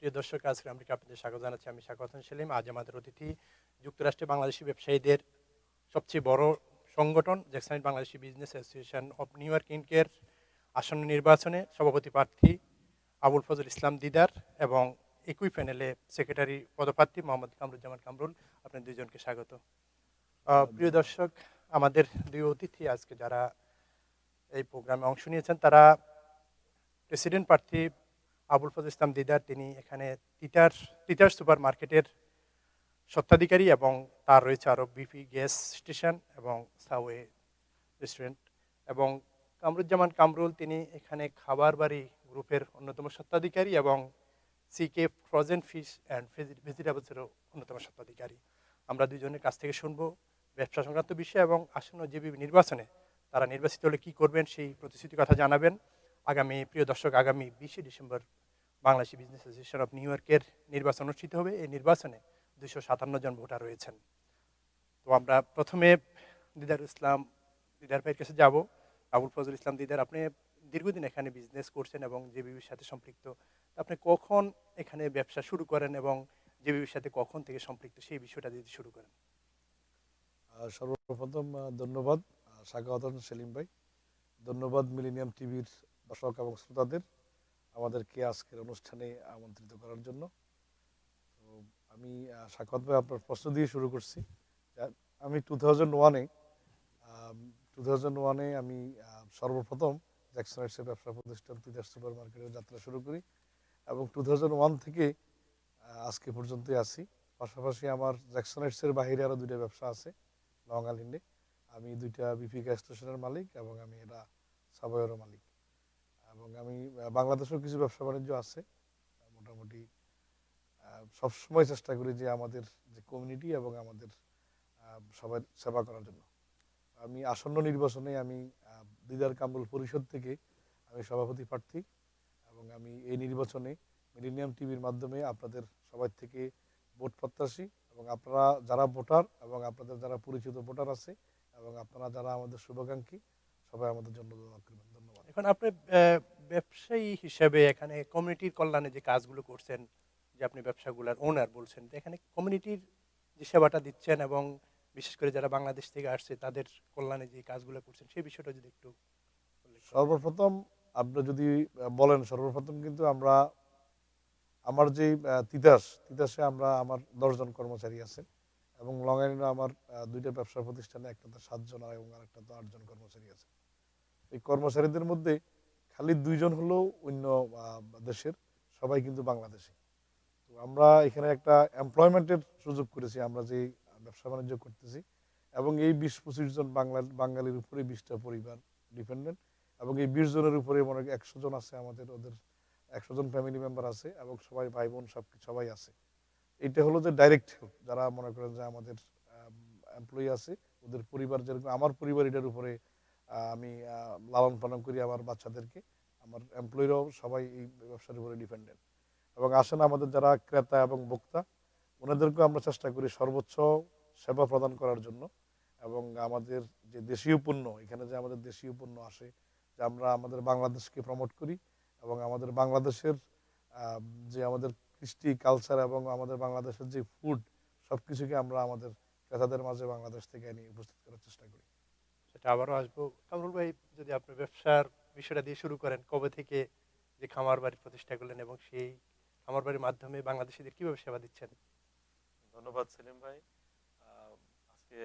প্রিয় দর্শক, আজকে আমরা আপনাদের স্বাগত জানাচ্ছি। আমি স্বাগত সেলিম। আজ আমাদের অতিথি যুক্তরাষ্ট্রে বাংলাদেশি ব্যবসায়ীদের সবচেয়ে বড় সংগঠন Jackson Bangladeshi business association of new York ইনকের আসন্ন নির্বাচনে সভাপতি প্রার্থী আবুল ফজল ইসলাম দিদার এবং একই প্যানেলে সেক্রেটারি পদপ্রার্থী মোহাম্মদ কামরুজ্জামান কামরুল। আপনার দুইজনকে স্বাগত। প্রিয় ধন্যবাদ। দর্শক, আমাদের দুই অতিথি আজকে যারা এই প্রোগ্রামে অংশ নিয়েছেন তারা প্রেসিডেন্ট প্রার্থী আবুল ফজল ইসলাম দিদার, তিনি এখানে তিতার সুপার মার্কেটের স্বত্বাধিকারী এবং তার রয়েছে আরও বিপি গ্যাস স্টেশন এবং সাওয়ে রেস্টুরেন্ট। এবং কামরুজ্জামান কামরুল, তিনি এখানে খাবার বাড়ি গ্রুপের অন্যতম স্বত্বাধিকারী এবং সিকে ফ্রোজেন ফিশ অ্যান্ড ভেজিটেবলসেরও অন্যতম স্বত্বাধিকারী। আমরা দুজনের কাছ থেকে শুনবো ব্যবসা সংক্রান্ত বিষয় এবং আসন্ন জিবি নির্বাচনে তারা নির্বাচিত হলে কী করবেন সেই প্রতিশ্রুতির কথা জানাবেন। প্রিয় দর্শক, আগামী 20 December Bangladeshi business association of new ইয়র্কের নির্বাচন অনুষ্ঠিত হবে। এই নির্বাচনে 257 জন ভোটার রয়েছেন। তো আমরা প্রথমে দিদার ভাইয়ের কাছে যাব। আবুল ফজল ইসলাম দিদার, আপনি দীর্ঘদিন এখানে বিজনেস করছেন এবং জেবিবির সাথে সম্পৃক্ত। আপনি কখন এখানে ব্যবসা শুরু করেন এবং জেবিবির সাথে কখন থেকে সম্পৃক্ত, সেই বিষয়টা যদি শুরু করেন। সর্বপ্রথম ধন্যবাদ, স্বাগত সেলিম ভাই। ধন্যবাদ মিলেনিয়াম টিভির দর্শক এবং শ্রোতাদের আমাদেরকে আজকের অনুষ্ঠানে আমন্ত্রিত করার জন্য। তো আমি স্বাগত ভাই, আপনার প্রশ্ন দিয়ে শুরু করছি। আমি 2001-এ 2001-এ আমি সর্বপ্রথম জ্যাকসন হাইটসের ব্যবসা প্রতিষ্ঠান তিতাস সুপার মার্কেটের যাত্রা শুরু করি এবং 2001 থেকে আজকে পর্যন্তই আছি। পাশাপাশি আমার জ্যাকসন হাইটসের বাইরে আরও দুইটা ব্যবসা আছে লং আইল্যান্ডে। আমি দুইটা বিপি গ্যাস স্টেশনের মালিক এবং আমি এটা সাবওয়েরও মালিক। এবং আমি বাংলাদেশেও কিছু ব্যবসা বাণিজ্য আছে। মোটামুটি সবসময় চেষ্টা করি যে আমাদের যে কমিউনিটি এবং আমাদের সবার সেবা করার জন্য। আমি আসন্ন নির্বাচনে আমি দিদার কামরুল পরিষদ থেকে আমি সভাপতি প্রার্থী এবং আমি এই নির্বাচনে মিলেনিয়াম টিভির মাধ্যমে আপনাদের সবাই থেকে ভোট প্রত্যাশী এবং আপনারা যারা ভোটার এবং আপনাদের যারা পরিচিত ভোটার আছে এবং আপনারা যারা আমাদের শুভাকাঙ্ক্ষী, সবাই আমাদের জন্য দোয়া করবেন। ধন্যবাদ। এখন আপনি ব্যবসায়ী হিসেবে এখানে কমিউনিটির কল্যাণে যে কাজগুলো করছেন, যে আপনি ব্যবসাগুলোর ওনার বলছেন, তো এখানে কমিউনিটির যে সেবাটা দিচ্ছেন এবং বিশেষ করে যারা বাংলাদেশ থেকে আসছে তাদের কল্যাণে যে কাজগুলো করছেন, সেই বিষয়টা যদি একটু উল্লেখ করেন। সর্বপ্রথম আপনি যদি বলেন, সর্বপ্রথম কিন্তু আমার যে তিতাসে আমার 10 জন কর্মচারী আছে এবং লং আইল্যান্ডে আমার দুইটা ব্যবসা প্রতিষ্ঠানে, একটাতে 7 জন এবং আরেকটাতে 8 জন কর্মচারী আছে। এই কর্মচারীদের মধ্যে খালি 2 জন হলো অন্য দেশের, সবাই কিন্তু বাংলাদেশি। তো আমরা এখানে একটা এমপ্লয়মেন্টের সুযোগ করেছি, আমরা যে ব্যবসা বাণিজ্য করতেছি। এবং এই 20-25 জন বাঙালির উপরে 20টা পরিবার ডিপেন্ডেন্ট এবং এই 20 জনের উপরে মনে হয় 100 জন আছে, ওদের 100 জন ফ্যামিলি মেম্বার আছে এবং সবাই ভাই বোন সবাই আছে। এটা হলো যে ডাইরেক্ট হেল্প, যারা মনে করেন যে আমাদের এমপ্লয়ি আছে, ওদের পরিবার যেরকম আমার পরিবার, এটার উপরে আমি লালন পালন করি আমার বাচ্চাদেরকে। আমার এমপ্লয়িরাও সবাই এই ব্যবসার উপরে ডিপেন্ডেন্ট। এবং আসেন আমাদের যারা ক্রেতা এবং ভোক্তা, ওনাদেরকেও আমরা চেষ্টা করি সর্বোচ্চ সেবা প্রদান করার জন্য। এবং আমাদের যে দেশীয় পণ্য, এখানে যে আমাদের দেশীয় পণ্য আসে, যে আমরা আমাদের বাংলাদেশকে প্রমোট করি এবং আমাদের বাংলাদেশের আহ, যে আমাদের কৃষ্টি কালচার এবং আমাদের বাংলাদেশের যে ফুড, সব কিছুকে আমরা আমাদের ক্রেতাদের মাঝে বাংলাদেশ থেকে এনে উপস্থিত করার চেষ্টা করি। সেটা আবারও আসবো। কামরুল ভাই, যদি আপনি ব্যবসার বিষয়টা দিয়ে শুরু করেন, কবে থেকে যে খামার বাড়ি প্রতিষ্ঠা করলেন এবং সেই খামার বাড়ির মাধ্যমে বাংলাদেশিদের কীভাবে সেবা দিচ্ছেন। ধন্যবাদ সেলিম ভাই। আজকে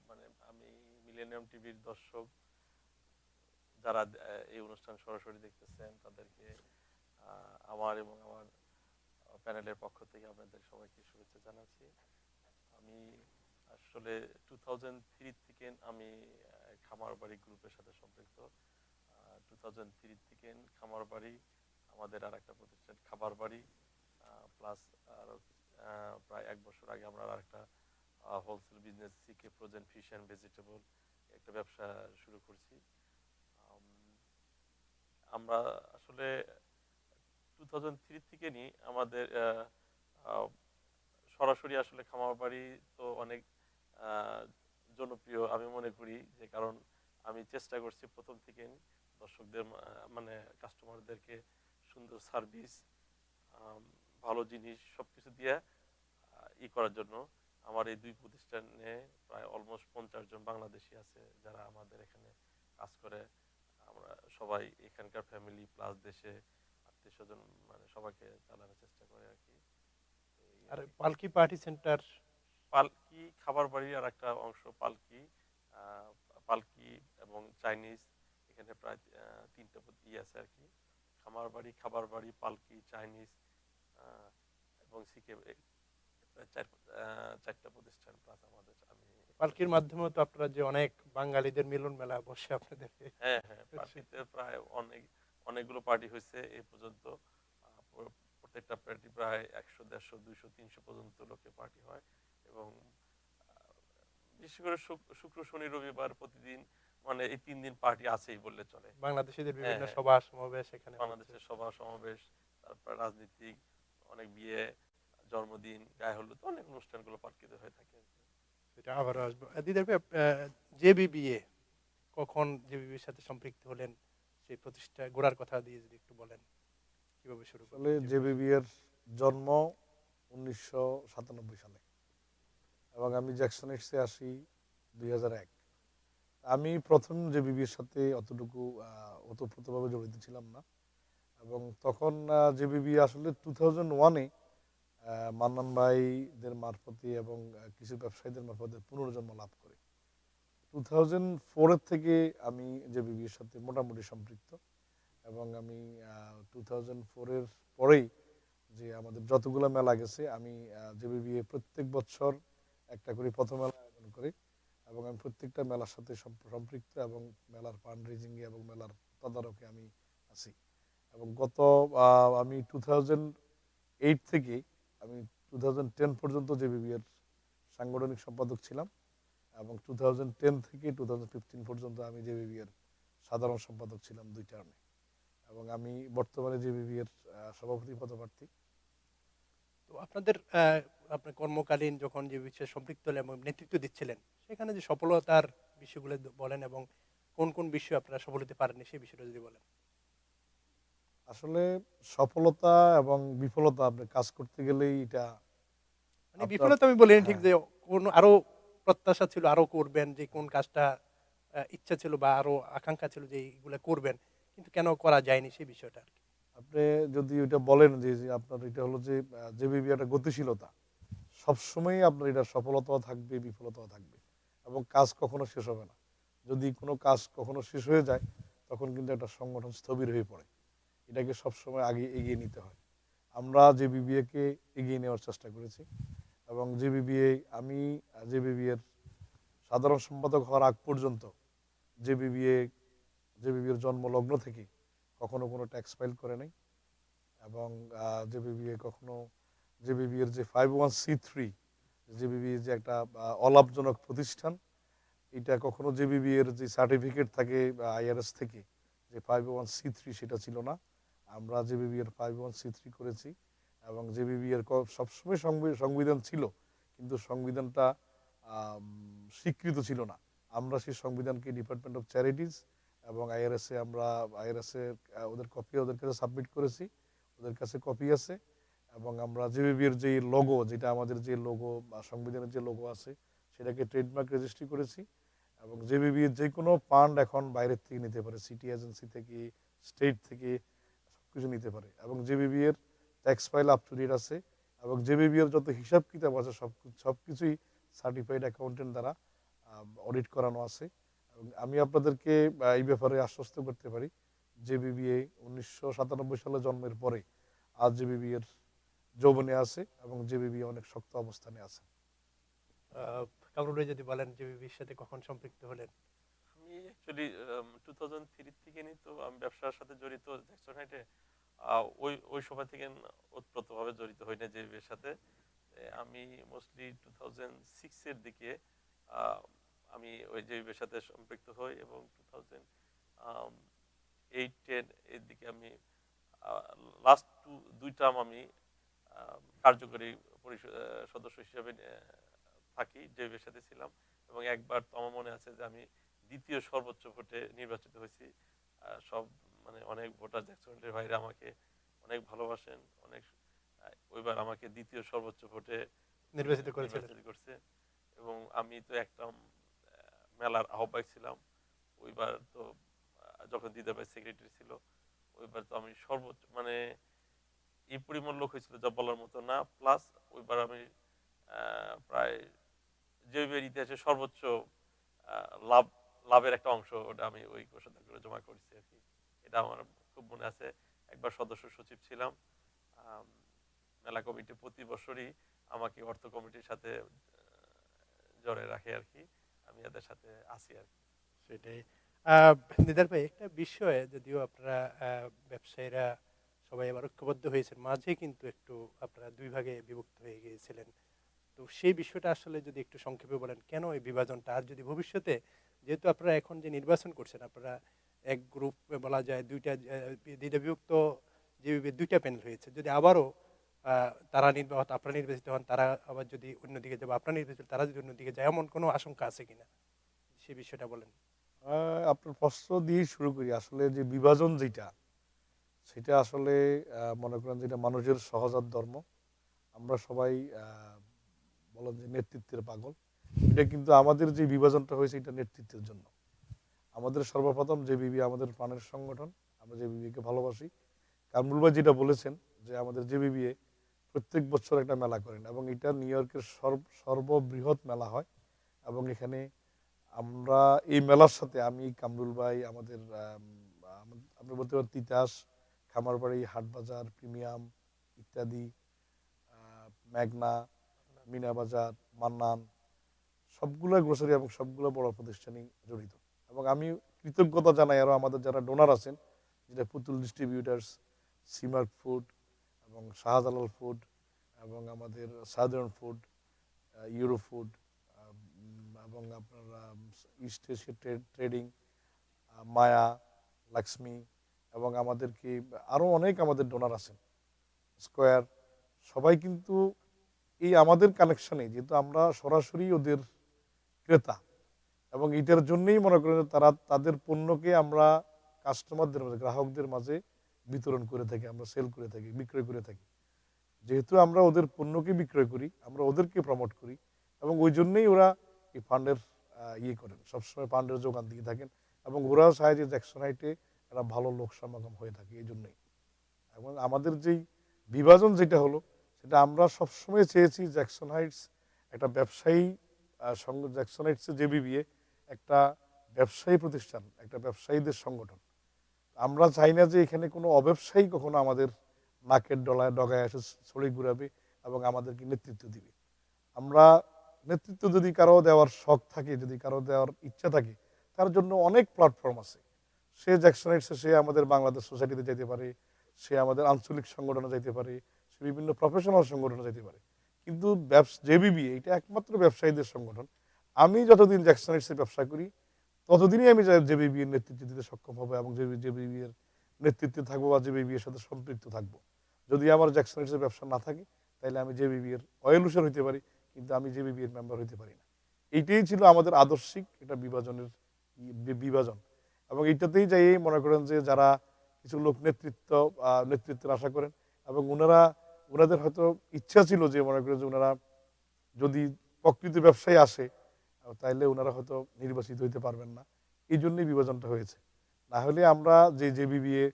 মানে আমি মিলেনিয়াম টিভির দর্শক যারা এই অনুষ্ঠান সরাসরি দেখতেছেন তাদেরকে আমার এবং আমার প্যানেলের পক্ষ থেকে আপনাদের সবাইকে শুভেচ্ছা জানাচ্ছি। আমি আসলে 2003 থেকে আমি খামার বাড়ি গ্রুপের সাথে সম্পৃক্ত। 2003 থেকে খামার বাড়ি আমাদের আর একটা প্রতিষ্ঠান খাবার বাড়ি প্লাস আরো প্রায় 1 বছর আগে আমরা আরেকটা wholesale business CK frozen fish and vegetable একটা ব্যবসা শুরু করছি। আমরা আসলে 2003 থেকে নিয়ে আমাদের সরাসরি আসলে খামার বাড়ি তো অনেক জনপ্রিয় আমি মনে করি, যে কারণ আমি চেষ্টা করছি প্রথম থেকে দর্শকদের মানে কাস্টমারদেরকে সুন্দর সার্ভিস আম, ভালো জিনিস সবকিছু দিয়ে ই করার জন্য আমার এই দুই প্রতিষ্ঠানে প্রায় অলমোস্ট 50 জন বাংলাদেশি আছে যারা আমাদের এখানে কাজ করে। আমরা সবাই এখানকার ফ্যামিলি প্লাস দেশে আত্মীয় স্বজন মানে সবাইকে চালানোর চেষ্টা করে আর কি। এই আর আর কি। পালকি পার্টি সেন্টার, পালকি খাবার বাড়ির আর একটা অংশ পালকি, আহ, পালকি এবং চাইনিজ, এখানে প্রায় তিনটা আছে আর কি। খাবার বাড়ি পালকি চাইনিজ আহ, এবং সিকে প্রায় চারটা প্রতিষ্ঠান প্লাস আমাদের আমি এখানে পালকির মাধ্যমেও তো আপনারা যে অনেক বাঙালিদের মিলন মেলা বসে আপনাদের। হ্যাঁ হ্যাঁ পার্টিতে প্রায় অনেকগুলো পার্টি হয়েছে এই পর্যন্ত। প্রত্যেকটা পার্টি প্রায় 100 150 200 300 পর্যন্ত লোকের পার্টি হয় এবং বিশেষ করে শুক্র শনি রবিবার প্রতিদিন মানে এই 3 দিন পার্টি আছেই বললে চলে। বাংলাদেশিদের হ্যাঁ বিভিন্ন হ্যাঁ সভা সমাবেশ এখানে হচ্ছে। বাংলাদেশের সভা সমাবেশ, তারপর রাজনীতিক অনেক বিয়ে, জন্মদিন, গায়ে হলুদ, অনেক অনুষ্ঠানগুলো পার্কিতে হয়ে থাকে আর কি। সেটা আবারও আসবো। দিদার ভাই, জেবিবিএ কখন জেবিবির সাথে সম্পৃক্ত হলেন, সেই প্রতিষ্ঠা গোড়ার কথা দিয়ে যদি একটু বলেন, কিভাবে শুরু আসলে করলেন জেবিবির সাথে? জেবিবি এর জন্ম 1997 সালে এবং আমি জ্যাকসন এইটসে আসি 2001। আমি প্রথম জেবিবির সাথে অতটুকু ওতপ্রোতভাবে জড়িত ছিলাম না এবং তখন জেবিবি আসলে 2001-এ মান্নান ভাইদের মারফতে এবং কিছু ব্যবসায়ীদের মারফতে পুনর্জন্ম লাভ করে। 2004-এর থেকে আমি জেবিবির সাথে মোটামুটি সম্পৃক্ত এবং আমি 2004-এর পরেই যে আমাদের যতগুলো মেলা গেছে আমি জেবিবিএ প্রত্যেক বছর একটা করে পথমেলা আয়োজন করি এবং আমি প্রত্যেকটা মেলার সাথে সম্পৃক্ত এবং মেলার ফান্ড রেজিংয়ে এবং মেলার তদারকে আমি আছি এবং গত আমি 2008 থেকে আমি 2010 পর্যন্ত জেবিবি এর সাংগঠনিক সম্পাদক ছিলাম এবং 2010 থেকে 2015 পর্যন্ত আমি জেবিবি এর সাধারণ সম্পাদক ছিলাম 2 টার্মে এবং আমি বর্তমানে জেবিবি এর সভাপতি পদপ্রার্থী। তো আপনাদের আপনার কর্মকালীন যখন যে বিষয়ে সম্পৃক্ত হলেন এবং নেতৃত্ব দিচ্ছিলেন, সেখানে যে সফলতার বিষয়গুলো বলেন এবং কোন কোন বিষয়ে আপনারা সফল হতে পারেননি সেই বিষয়টা যদি বলেন। আসলে সফলতা এবং বিফলতা আপনি কাজ করতে গেলেই এটা মানে আপনার বিফলতা আমি বলিনি ঠিক, হ্যাঁ যে কোন আরো প্রত্যাশা ছিল আরো করবেন, যে কোন কাজটা ইচ্ছা ছিল বা আরো আকাঙ্ক্ষা ছিল যে এইগুলা করবেন, কিন্তু কেন করা যায়নি সেই বিষয়টা আর কি। আপনি যদি ওইটা বলেন যে আপনার এটা হলো যে জেবিবি একটা গতিশীলতা সবসময়ই আপনার এটা সফলতাও থাকবে বিফলতাও থাকবে এবং কাজ কখনো শেষ হবে না। যদি কোনো কাজ কখনো শেষ হয়ে যায় তখন কিন্তু একটা সংগঠন স্থবির হয়ে পড়ে, এটাকে সবসময় আগে এগিয়ে নিতে হয়। আমরা জেবিবিএকে এগিয়ে নেওয়ার চেষ্টা করেছি এবং জেবিবিএ আমি জেবিবিএর সাধারণ সম্পাদক হওয়ার আগ পর্যন্ত জেবিবিএ জেবিবিএর জন্মলগ্ন থেকে কখনো কোনো ট্যাক্স ফাইল করে নাই এবং জেবিবিএ কখনো জেবিবিএর যে 501(c)(3) জেবিবি যে একটা অলাভজনক প্রতিষ্ঠান, এটা কখনো জেবিবি এর যে সার্টিফিকেট থাকে আইআরএস থেকে যে 501(c)(3) সেটা ছিল না। আমরা জেবিবি এর 501(c)(3) করেছি এবং জেবিবি এর সবসময় সংবিধান ছিল কিন্তু সংবিধানটা স্বীকৃত ছিল না। আমরা সেই সংবিধানকে ডিপার্টমেন্ট অফ চ্যারিটিজ এবং আইআরএসে আমরা আইআরএসে ওদের কপি ওদের কাছে সাবমিট করেছি, ওদের কাছে কপি আছে এবং আমরা জেবিবির যে লোগো, যেটা আমাদের যে লোগো বা সংবিধানের যে লোগো আছে সেটাকে ট্রেডমার্ক রেজিস্ট্রি করেছি এবং জেবিবির যে কোনো ফান্ড এখন বাইরের থেকে নিতে পারে, সিটি এজেন্সি থেকে স্টেট থেকে সবকিছু নিতে পারে এবং জেবিবি এর tax file up to date আছে এবং জেবিবি এর যত হিসাব কিতাব আছে সবকিছুই সার্টিফাইড অ্যাকাউন্টেন্ট দ্বারা অডিট করানো আছে এবং আমি আপনাদেরকে এই ব্যাপারে আশ্বস্ত করতে পারি জেবিবিএ 1997 সালে জন্মের পরে আজ জেবিবি এর যৌবনে আছে এবং জেবিবি অনেক শক্ত অবস্থানে আছে। কামরুল ভাই যদি বলেন জেবিবির সাথে কখন সম্পৃক্ত হলেন। আমি অ্যাকচুয়ালি 2003 থেকে নিয়ে তো আমি ব্যবসার সাথে জড়িত জ্যাকসন হাইটে। ওই ওই সময় থেকে ওতপ্রোতভাবে জড়িত হই না জেবির সাথে। আমি মোস্টলি 2006-এর দিকে আহ, আমি ওই জেবির সাথে সম্পৃক্ত হই এবং 2008-10 এর দিকে আমি লাস্ট দুই টার্ম আমি কার্যকরী সদস্য হিসেবে থাকি, জেবির সাথে ছিলাম এবং একবার তো আমার মনে আছে যে আমি দ্বিতীয় সর্বোচ্চ ভোটে নির্বাচিত হয়েছি। সব মানে অনেক ভোটার জ্যাকসনের বাইরে আমাকে অনেক ভালোবাসেন, অনেক ওইবার আমাকে দ্বিতীয় সর্বোচ্চ ভোটে নির্বাচিত করেছিলেন। নির্বাচিত করছে। এবং আমি তো একটা মেলার আহ্বায়ক ছিলাম ওইবার। তো যখন দিদার ভাই সেক্রেটারি ছিল, ওইবার তো আমি সর্বোচ্চ মানে এই পরিমাণ লোক হয়েছিল যা বলার মতো না। প্লাস ওইবার আমি প্রায় জৈবের ইতিহাসে সর্বোচ্চ লাভ লাভের একটা অংশ ওটা আমি ওই কোষাধ্যক্ষ করে জমা করেছি আর কি। এটা আমার খুব মনে আছে। একবার সদস্য সচিব ছিলাম। আম, মেলা কমিটি প্রতি বছরই আমাকে অর্থ কমিটির সাথে জড়ে রাখে আর কি। আমি এদের সাথে আছি আর কি। সেটাই। দিদার ভাই, একটা বিষয়ে যদিও আপনারা ব্যবসায়ীরা সবাই আবার ঐক্যবদ্ধ হয়েছেন, মাঝে কিন্তু একটু আপনারা দুই ভাগে বিভক্ত হয়ে গিয়েছিলেন। তো সেই বিষয়টা আসলে যদি একটু সংক্ষেপে বলেন, কেন এই বিভাজনটা? আর যদি ভবিষ্যতে, যেহেতু আপনারা এখন যে নির্বাচন করছেন, আপনারা এক গ্রুপ বলা যায় দুইটা দ্বিধা বিভক্ত, যে দুইটা প্যানেল হয়েছে, যদি আবারও তারা নির্বাচিত, আপনারা নির্বাচিত হন, তারা আবার যদি অন্যদিকে যাবে, আপনারা নির্বাচিত, তারা যদি অন্যদিকে যায়, এমন কোনো আশঙ্কা আছে কিনা, সেই বিষয়টা বলেন। আপনার প্রশ্ন দিয়েই শুরু করি। আসলে যে বিভাজন যেটা, সেটা আসলে মনে করেন যেটা মানুষের সহজাত ধর্ম। আমরা সবাই বলেন যে নেতৃত্বের পাগল। এটা কিন্তু আমাদের যে বিভাজনটা হয়েছে এটা নেতৃত্বের জন্য। আমাদের সর্বপ্রথম জেবিবি আমাদের প্রাণের সংগঠন। আমরা জেবিবিকে ভালোবাসি। কামরুল ভাই যেটা বলেছেন যে আমাদের জেবিবিএ প্রত্যেক বছর একটা মেলা করেন এবং এটা নিউ ইয়র্কের সর্ববৃহৎ মেলা হয়। এবং এখানে আমরা এই মেলার সাথে আমি, কামরুল ভাই, আমাদের আপনি বলতে পারেন তিতাস, খামারবাড়ি, হাটবাজার, প্রিমিয়াম ইত্যাদি, মেঘনা, মিনা বাজার, মান্নান, সবগুলো গ্রোসারি এবং সবগুলো বড় প্রতিষ্ঠানই জড়িত। এবং আমি কৃতজ্ঞতা জানাই আরও আমাদের যারা ডোনার আছেন, যেটা পুতুল ডিস্ট্রিবিউটার্স, সিমার্ক ফুড এবং শাহজালাল ফুড এবং আমাদের সাধারণ ফুড, ইউরো ফুড এবং আপনার ইস্ট এশিয়া ট্রেডিং, মায়া, লক্ষ্মী এবং আমাদেরকে আরও অনেক আমাদের ডোনার আছেন, স্কোয়ার, সবাই কিন্তু এই আমাদের কানেকশানে, যেহেতু আমরা সরাসরি ওদের ক্রেতা এবং এটার জন্যই মনে করেন তারা তাদের পণ্যকে আমরা কাস্টমারদের মাঝে, গ্রাহকদের মাঝে বিতরণ করে থাকি, আমরা সেল করে থাকি, বিক্রয় করে থাকি। যেহেতু আমরা ওদের পণ্যকে বিক্রয় করি, আমরা ওদেরকে প্রমোট করি এবং ওই জন্যই ওরা এই ফান্ডের করেন, সবসময় ফান্ডের যোগান দিয়ে থাকেন এবং ওরাও চায় যে জ্যাকসন হাইটে একটা ভালো লোক সমাগম হয়ে থাকে। এই জন্যই এবং আমাদের যেই বিভাজন যেটা হলো, সেটা আমরা সবসময় চেয়েছি জ্যাকসন হাইটস একটা ব্যবসায়ী জ্যাকসন হাইটসে জেবিবিএ একটা ব্যবসায়ী প্রতিষ্ঠান, একটা ব্যবসায়ীদের সংগঠন। আমরা চাই না যে এখানে কোনো অব্যবসায়ী কখনো আমাদের নাকের ডগায় এসে ছড়ি ঘুরাবে এবং আমাদেরকে নেতৃত্ব দিবে। আমরা নেতৃত্ব যদি কারো দেওয়ার শখ থাকে, যদি কারো দেওয়ার ইচ্ছা থাকে, তার জন্য অনেক প্ল্যাটফর্ম আছে। সে জ্যাকসন হাইটসে সে আমাদের বাংলাদেশ সোসাইটিতে যেতে পারে, সে আমাদের আঞ্চলিক সংগঠনে যেতে পারে, সে বিভিন্ন প্রফেশনাল সংগঠনে যেতে পারে। কিন্তু জেবিবি এটা একমাত্র ব্যবসায়ীদের সংগঠন। আমি যতদিন জ্যাকসন হাইটসে ব্যবসা করি, ততদিনই আমি জেবিবি এর নেতৃত্ব দিতে সক্ষম হবো এবং জেবিবি এর নেতৃত্বে থাকবো বা জেবিবি এর সাথে সম্পৃক্ত থাকবো। যদি আমার জ্যাকসন হাইটসের ব্যবসা না থাকে, তাহলে আমি জেবিবি এর ওয়েলউশার হইতে পারি, কিন্তু আমি জেবিবি এর মেম্বার হইতে পারি না। এইটাই ছিল আমাদের আদর্শিক এটা বিভাজনের বিভাজন। এবং এইটাতেই যাই মনে করেন যে যারা কিছু লোক নেতৃত্বের আশা করেন এবং ওনাদের হয়তো ইচ্ছা ছিল যে মনে করেন যে ওনারা যদি প্রকৃত ব্যবসায় আসে, তাইলে ওনারা হয়তো নির্বাচিত হইতে পারবেন না। এই জন্যই বিভাজনটা হয়েছে। না হলে আমরা যে জেবিবিএ,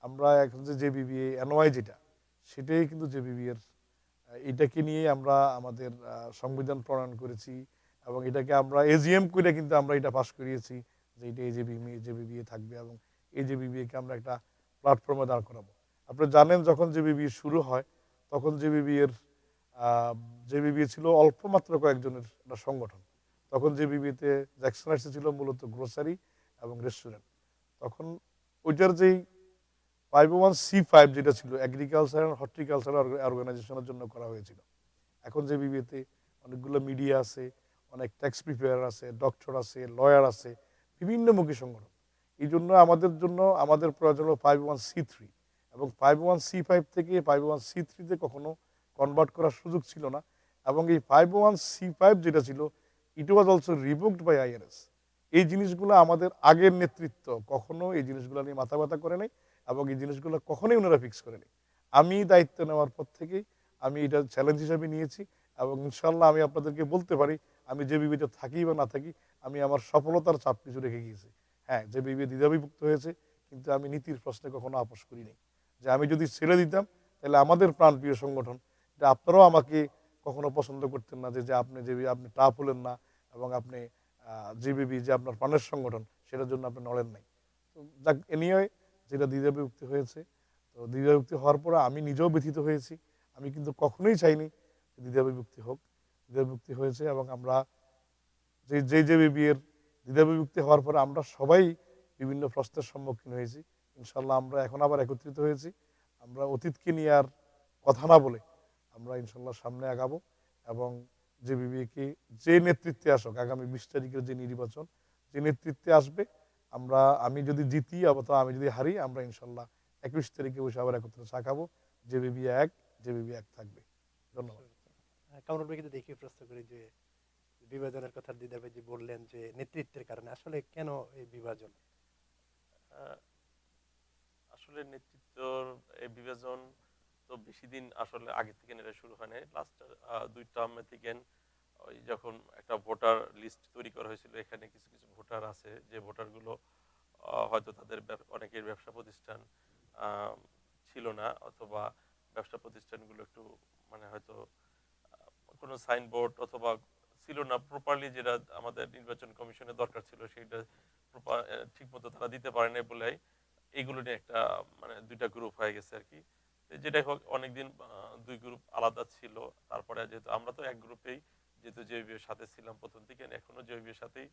আমরা এখন যে জেবিবিএ এনওয়াই যেটা, সেটাই কিন্তু জেবিবি এর এটাকে নিয়ে আমরা আমাদের সংবিধান প্রণয়ন করেছি এবং এটাকে আমরা এজিএম করে কিন্তু আমরা এটা পাস করিয়েছি যে এটা জেবিবিএ থাকবে এবং এই জেবিবিএকে আমরা একটা প্ল্যাটফর্মে দাঁড় করাবো। আপনি জানেন যখন জেবিবিএ শুরু হয়, তখন জেবিবিএ ছিল অল্প মাত্র কয়েকজনের একটা সংগঠন। তখন জেবিবিতে জ্যাকসন হাইটসে ছিল মূলত গ্রোসারি এবং রেস্টুরেন্ট। তখন ওইটার যেই 501(c)(5 যেটা ছিল এগ্রিকালচার অ্যান্ড হর্টিকালচার অর্গানাইজেশনের জন্য করা হয়েছিল। এখন জেবিবিতে অনেকগুলো মিডিয়া আছে, অনেক ট্যাক্স প্রিপেয়ার আছে, ডক্টর আছে, লয়ার আছে, বিভিন্নমুখী সংগঠন। এই জন্য আমাদের প্রয়োজন হলো 501(c)(3 এবং 501(c)(5 থেকে 501(c)(3-তে কখনো কনভার্ট করার সুযোগ ছিল না। এবং এই 501(c)(5 যেটা ছিল, it was also revoked by IRS. এই জিনিসগুলো আমাদের আগের নেতৃত্ব কখনো এই জিনিসগুলো নিয়ে মাথা ব্যথা করে নাই এবং এই জিনিসগুলো কখনোই ওনারা ফিক্স করেনি। আমি দায়িত্ব নেওয়ার পর থেকেই আমি এটা চ্যালেঞ্জ হিসেবে নিয়েছি এবং ইনশাল্লাহ আমি আপনাদেরকে বলতে পারি আমি যে বিবিতে থাকি বা না থাকি আমি আমার সফলতার চাপ কিছু রেখে গিয়েছি। হ্যাঁ, যে বিবি দ্বিধাবিভক্ত হয়েছে কিন্তু আমি নীতির প্রশ্নে কখনো আপোষ করিনি। যে আমি যদি ছেড়ে দিতাম তাহলে আমাদের প্রাণপ্রিয় সংগঠন, যে আপনারাও আমাকে কখনো পছন্দ করতেন না, যে আপনি যে আপনি টাফ হলেন না এবং আপনি জিবিবি যে আপনার প্রাণের সংগঠন সেটার জন্য আপনি নড়েন নাই। তো যাক, এ নিয়ে যেটা দ্বিধাবিভক্তি হয়েছে, তো দ্বিধাবিভক্তি হওয়ার পরে আমি নিজেও ব্যথিত হয়েছি। আমি কিন্তু কখনোই চাইনি দ্বিধাবিভক্তি হোক। দ্বিধাবিভক্তি হয়েছে এবং আমরা যে বিবিএর দ্বিধাবিভক্তি হওয়ার পরে আমরা সবাই বিভিন্ন প্রশ্নের সম্মুখীন হয়েছি। ইনশাল্লাহ আমরা এখন আবার একত্রিত হয়েছি। আমরা অতীতকে নিয়ে আর কথা না বলে আমরা ইনশাল্লাহ সামনে আগাবো এবং যে বিবিকে যে নেতৃত্বে আসুক আগামী 20 তারিখের যে নির্বাচন, যে নেতৃত্বে আসবে, আমি যদি জিতি অথবা আমি যদি হারি, আমরা ইনশাল্লাহ 21 তারিখে বসে আবার একত্রে চা খাবো। যে বিবি এক, যে বিবি এক থাকবে। ধন্যবাদ। কামরুল ভাই কিন্তু দেখি প্রশ্ন করি যে বিভাজনের কথা দিদার ভাই যে বললেন যে নেতৃত্বের কারণে আসলে কেন এই বিভাজন? আহ, আসলে নেতৃত্বর এই বিভাজন তো বেশি দিন আসলে আগে থেকে এটা শুরু হয় নাই। লাস্ট 2 টার্মে থেকে ওই যখন একটা ভোটার লিস্ট তৈরি করা হয়েছিল, এখানে কিছু কিছু ভোটার আছে যে ভোটারগুলো হয়তো তাদের অনেকের ব্যবসা প্রতিষ্ঠান আহ, ছিল না, অথবা ব্যবসা প্রতিষ্ঠানগুলো একটু মানে হয়তো কোনো সাইনবোর্ড অথবা ছিল না প্রপারলি, যেটা আমাদের নির্বাচন কমিশনের দরকার ছিল সেটা প্রপার ঠিক মতো তারা দিতে পারে না বলে এইগুলো নিয়ে একটা মানে দুইটা গ্রুপ হয়ে গেছে আর কি। তো যেটাই হোক, অনেকদিন দুই গ্রুপ আলাদা ছিল। তারপরে যেহেতু আমরা তো এক গ্রুপেই, যেহেতু জেবিএর সাথে ছিলাম প্রথম থেকে, এখনো জেবিএর সাথেই,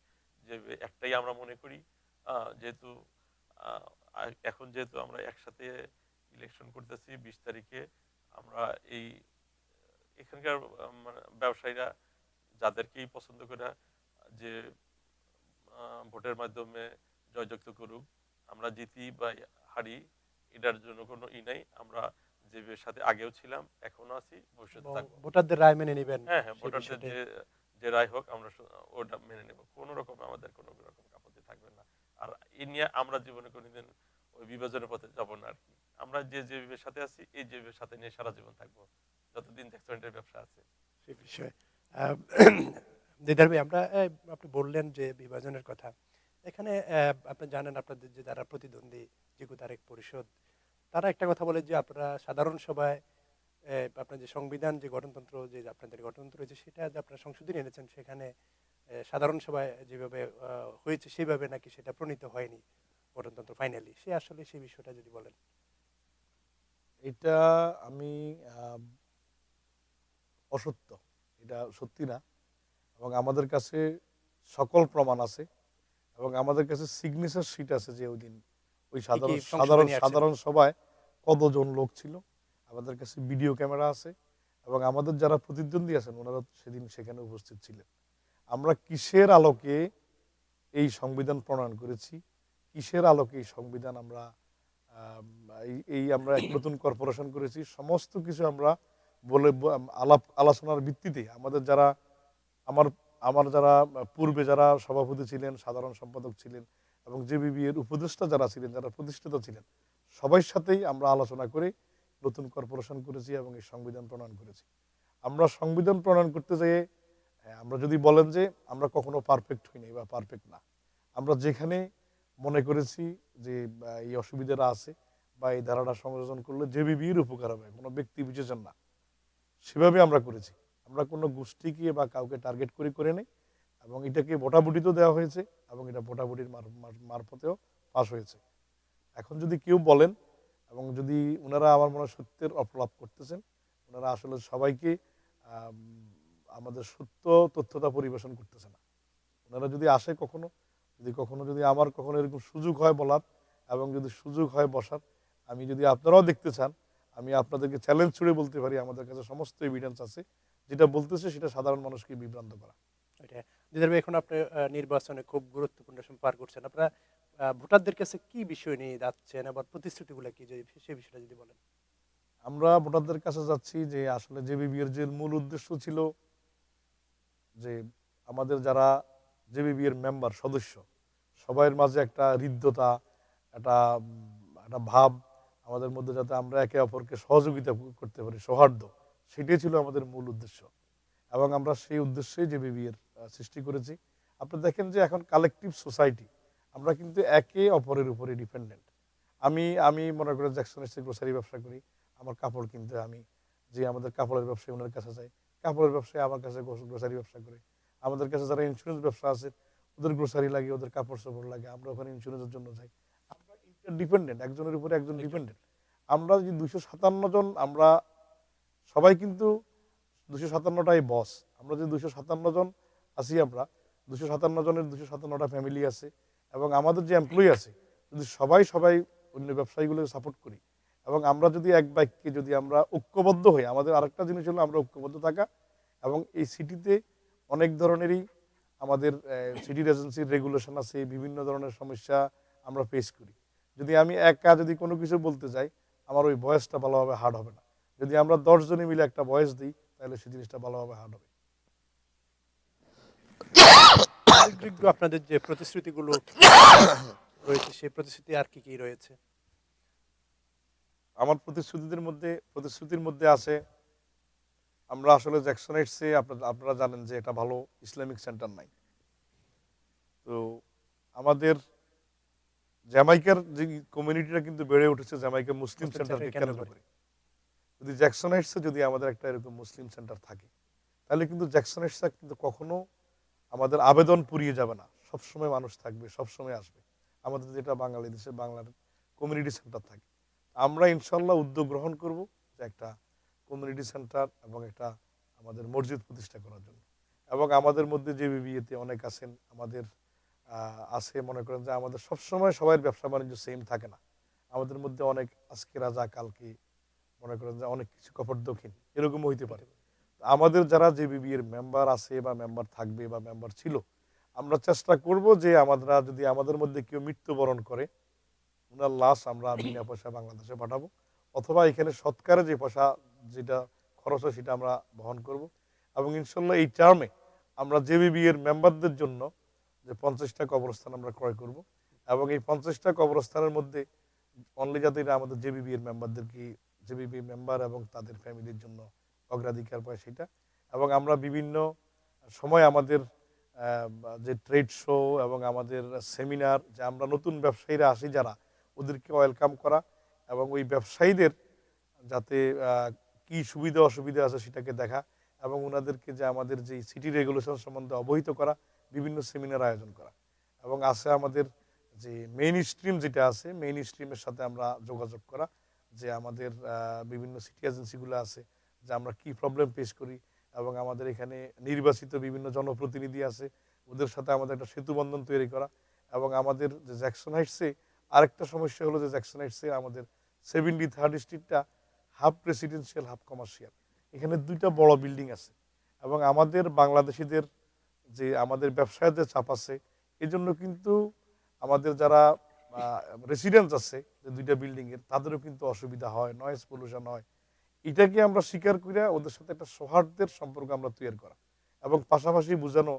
যে একটাই আমরা মনে করি। যেহেতু আহ, এখন যেহেতু আমরা একসাথে ইলেকশন করতেছি 20 তারিখে, আমরা এই এখানকার মানে ব্যবসায়ীরা যাদেরকেই পছন্দ করে যে ভোটের মাধ্যমে জয়যুক্ত করুক, আমরা জিতি বা হারি এটার জন্য কোনো নাই। আমরা যে সাথে আগেও ছিলাম, এখনো আছি, ভবিষ্যতে এবং থাকবো। ভোটারদের রায় মেনে নেবেন হ্যাঁ, হ্যাঁ, সেই ভোটারদের বিষয়টাই। যে যে রায় হোক আমরা ওটা মেনে নেব, কোনো রকম আমাদের কোনো রকম আপত্তি থাকবে না। আর এ নিয়ে আমরা জীবনে কোনোদিন ওই বিভাজনের পথে যাব না আর কি। আমরা যে বিবের সাথে আছি এই যে বিবের সাথে নিয়ে সারা জীবন থাকবো, যতদিন রেস্টুরেন্টের ব্যবসা আছে। সেই বিষয়ে আহ, দিদার ভাই আমরা আপনি বললেন যে বিভাজনের কথা এখানে আপনি জানেন আপনাদের যে যারা প্রতিদ্বন্দ্বী জিকু তারেক পরিষদ তারা একটা কথা বলে যে আপনারা সাধারণ সভায় আপনার যে সংবিধান যে গঠনতন্ত্র যে আপনাদের গঠনতন্ত্র রয়েছে সেটা যে আপনারা সংশোধনী এনেছেন সেখানে সাধারণ সভায় যেভাবে হয়েছে সেইভাবে নাকি সেটা প্রণীত হয়নি গঠনতন্ত্র ফাইনালি সে আসলে সেই বিষয়টা যদি বলেন। এটা আমি অসত্য, এটা সত্যি না এবং আমাদের কাছে সকল প্রমাণ আছে এবং আমাদের কাছে সিগনেচার শিট আছে যে ওই দিন ওই কি কি সাধারণ সাধারণ সংশোধনী আছে? সাধারণ সভায় কতজন লোক ছিল। আমাদের কাছে ভিডিও ক্যামেরা আছে এবং আমাদের যারা প্রতিদ্বন্দ্বী আছেন ওনারা সেদিন সেখানে উপস্থিত ছিলেন। আমরা কিসের আলোকে এই সংবিধান প্রণয়ন করেছি, কিসের আলোকে এই সংবিধান আমরা আমরা এক নতুন কর্পোরেশন করেছি, সমস্ত কিছু আমরা আলোচনার ভিত্তিতে আমাদের যারা আমার আমার যারা পূর্বে যারা সভাপতি ছিলেন, সাধারণ সম্পাদক ছিলেন এবং জেবিবি এর উপদেষ্টা যারা ছিলেন, যারা প্রতিষ্ঠিত ছিলেন, সবার সাথেই আমরা আলোচনা করে নতুন কর্পোরেশন করেছি এবং এই সংবিধান প্রণয়ন করেছি। আমরা সংবিধান প্রণয়ন করতে যেয়ে আমরা যদি বলেন যে আমরা কখনো পারফেক্ট হইনি বা পারফেক্ট না, আমরা যেখানে মনে করেছি যে এই অসুবিধাটা আছে বা এই ধারাটা সংযোজন করলে জেবিবির উপকার হবে, কোনো ব্যক্তি বিশেষণ না, সেভাবে আমরা করেছি। আমরা কোনো গোষ্ঠীকে বা কাউকে টার্গেট করে নেই এবং এটাকে ভোটাভুটিতেও দেওয়া হয়েছে এবং এটা ভোটাভুটির মারফতেও পাস হয়েছে। এখন যদি কেউ বলেন এবং যদি ওনারা আমার মনে হয় সত্যের অপলাপ করতেছেন, ওনারা আসলে সবাইকে আম, আমাদের সত্য তথ্যটা পরিবেশন করতেছে না। ওনারা যদি আসে কখনো, যদি আমার কখনো এরকম সুযোগ হয় বলার এবং যদি সুযোগ হয় বসার, আমি যদি আপনারাও দেখতে চান, আমি আপনাদেরকে চ্যালেঞ্জ ছুড়ে বলতে পারি আমাদের কাছে সমস্ত এভিডেন্স আছে, যেটা বলতেছে সেটা সাধারণ মানুষকে বিভ্রান্ত করা। এটা দিদার ভাই এখন আপনি নির্বাচনে খুব গুরুত্বপূর্ণ সময় পার করছেন আপনারা ভোটারদের কাছে কি বিষয় নিয়ে যাচ্ছেন আবার প্রতিশ্রুতিগুলো কি যদি সেই বিষয়টা যদি বলেন। আমরা ভোটারদের কাছে যাচ্ছি যে আসলে জেবিবি এর যে মূল উদ্দেশ্য ছিল যে আমাদের যারা জেবিবি এর মেম্বার সদস্য সবাইয়ের মাঝে একটা হৃদ্যতা, একটা একটা ভাব আমাদের মধ্যে যাতে আমরা একে অপরকে সহযোগিতা করতে পারি, সৌহার্দ্য, সেটাই ছিল আমাদের মূল উদ্দেশ্য। এবং আমরা সেই উদ্দেশ্যেই জেবিবি এর সৃষ্টি করেছি। আপনি দেখেন যে এখন কালেকটিভ সোসাইটি, আমরা কিন্তু একে অপরের উপরে ডিপেন্ডেন্ট। আমি আমি মনে করেন জ্যাকসন এসে গ্রোসারি ব্যবসা করি, আমার কাপড় কিনতে আমি যে আমাদের কাপড়ের ব্যবসায়ী ওনার কাছে যাই, কাপড়ের ব্যবসায়ী আমার কাছে গ্রোসারি ব্যবসা করে। আমাদের কাছে যারা ইন্স্যুরেন্স ব্যবসা আছে, ওদের গ্রোসারি লাগে, ওদের কাপড় চোপড় লাগে, আমরা ওখানে ইন্স্যুরেন্সের জন্য যাই। আমরা ইন্টারডিপেন্ডেন্ট, একজনের উপরে একজন ডিপেন্ডেন্ট। আমরা যদি 257 জন, আমরা সবাই কিন্তু 257টাই বস। আমরা যে 257 জন আছি, আমরা 257 জনের 257টা ফ্যামিলি আছে, এবং আমাদের যে এমপ্লয়ি আছে, যদি সবাই সবাই অন্য ব্যবসায়ীগুলো সাপোর্ট করি, এবং আমরা যদি এক বাক্যে যদি আমরা ঐক্যবদ্ধ হই, আমাদের আরেকটা জিনিস হলো আমরা ঐক্যবদ্ধ থাকা। এবং এই সিটিতে অনেক ধরনেরই আমাদের সিটির এজেন্সির রেগুলেশন আছে, বিভিন্ন ধরনের সমস্যা আমরা ফেস করি। যদি আমি একা যদি কোনো কিছু বলতে যাই, আমার ওই ভয়েসটা ভালোভাবে হার্ড হবে না। যদি আমরা 10 জনে মিলে একটা ভয়েস দিই, তাহলে সেই জিনিসটা ভালোভাবে হার্ড হবে। উল্লেখযোগ্য আপনাদের যে প্রতিশ্রুতিগুলো রয়েছে, সেই প্রতিশ্রুতি আর কি কি রয়েছে? আমার প্রতিশ্রুতির মধ্যে আছে, আমরা আসলে জ্যাকসনাইটসে আপনারা জানেন যে এটা ভালো ইসলামিক সেন্টার নাই। তো আমাদের জ্যামাইকার যে কমিউনিটিটা কিন্তু বেড়ে উঠেছে জ্যামাইকা মুসলিম মুসলিম সেন্টারকে সেন্টারকে কেন্দ্র কেন্দ্র করে। যদি জ্যাকসনাইটসে যদি আমাদের একটা এরকম মুসলিম সেন্টার থাকে, তাহলে কিন্তু জ্যাকসনাইটসটা কিন্তু কখনো আমাদের আবেদন পুড়িয়ে যাবে না, সবসময় মানুষ থাকবে, সবসময় আসবে। আমাদের যেটা বাঙালি দেশে বাংলার কমিউনিটি সেন্টার থাকে, আমরা ইনশাল্লাহ উদ্যোগ গ্রহণ করব যে একটা কমিউনিটি সেন্টার এবং একটা আমাদের মসজিদ প্রতিষ্ঠা করার জন্য। এবং আমাদের মধ্যে যে বিবিএতে অনেক আছেন, আমাদের আছে, মনে করেন যে আমাদের সবসময় সবার ব্যবসা বাণিজ্য সেম থাকে না। আমাদের মধ্যে অনেক আজকে রাজা কালকে মনে করেন যে অনেক কিছু কপট দক্ষিণ এরকমও হইতে পারে। আমাদের যারা জেবিবি এর মেম্বার আছে বা মেম্বার থাকবে বা মেম্বার ছিল, আমরা চেষ্টা করব যে আমরা যদি আমাদের মধ্যে কেউ মৃত্যুবরণ করে, ওনার লাশ আমরা বিনা পয়সা বাংলাদেশে পাঠাবো, অথবা এখানে সৎকারে যে পয়সা যেটা খরচ হয় সেটা আমরা বহন করব। এবং ইনশাল্লাহ এই টার্মে আমরা জেবিবি এর মেম্বারদের জন্য যে 50টা কবরস্থান আমরা ক্রয় করব, এবং এই 50টা কবরস্থানের মধ্যে অনলি যাতে এটা আমাদের জেবিবি এর মেম্বারদেরকে, জেবিবি মেম্বার এবং তাদের ফ্যামিলির জন্য অগ্রাধিকার পায় সেটা। এবং আমরা বিভিন্ন সময় আমাদের যে ট্রেড শো এবং আমাদের সেমিনার, যে আমরা নতুন ব্যবসায়ীরা আসি যারা, ওদেরকে ওয়েলকাম করা, এবং ওই ব্যবসায়ীদের যাতে কি সুবিধা অসুবিধা আছে সেটাকে দেখা, এবং ওনাদেরকে যে আমাদের যে সিটি রেগুলেশন সম্বন্ধে অবহিত করা, বিভিন্ন সেমিনার আয়োজন করা। এবং আছে আমাদের যে মেইন স্ট্রিম যেটা আছে, মেইন স্ট্রিমের সাথে আমরা যোগাযোগ করা, যে আমাদের বিভিন্ন সিটি এজেন্সিগুলো আছে, যে আমরা কি প্রবলেম ফেস করি, এবং আমাদের এখানে নির্বাচিত বিভিন্ন জনপ্রতিনিধি আছে, ওদের সাথে আমাদের একটা সেতু বন্ধন তৈরি করা। এবং আমাদের যে জ্যাকসন হাইটসে আরেকটা সমস্যা হলো যে জ্যাকসন হাইটসে আমাদের 73rd স্ট্রিটটা হাফ রেসিডেন্সিয়াল হাফ কমার্শিয়াল, এখানে দুইটা বড় বিল্ডিং আছে। এবং আমাদের বাংলাদেশিদের যে আমাদের ব্যবসায়ীদের চাপ আছে, এই জন্য কিন্তু আমাদের যারা রেসিডেন্টস আছে যে দুইটা বিল্ডিংয়ের, তাদেরও কিন্তু অসুবিধা হয়, নয়েজ পলিউশন হয়। এটাকে আমরা স্বীকার করে ওদের সাথে একটা সৌহার্দ্যের সম্পর্ক আমরা তৈরি করা, এবং পাশাপাশি বোঝানো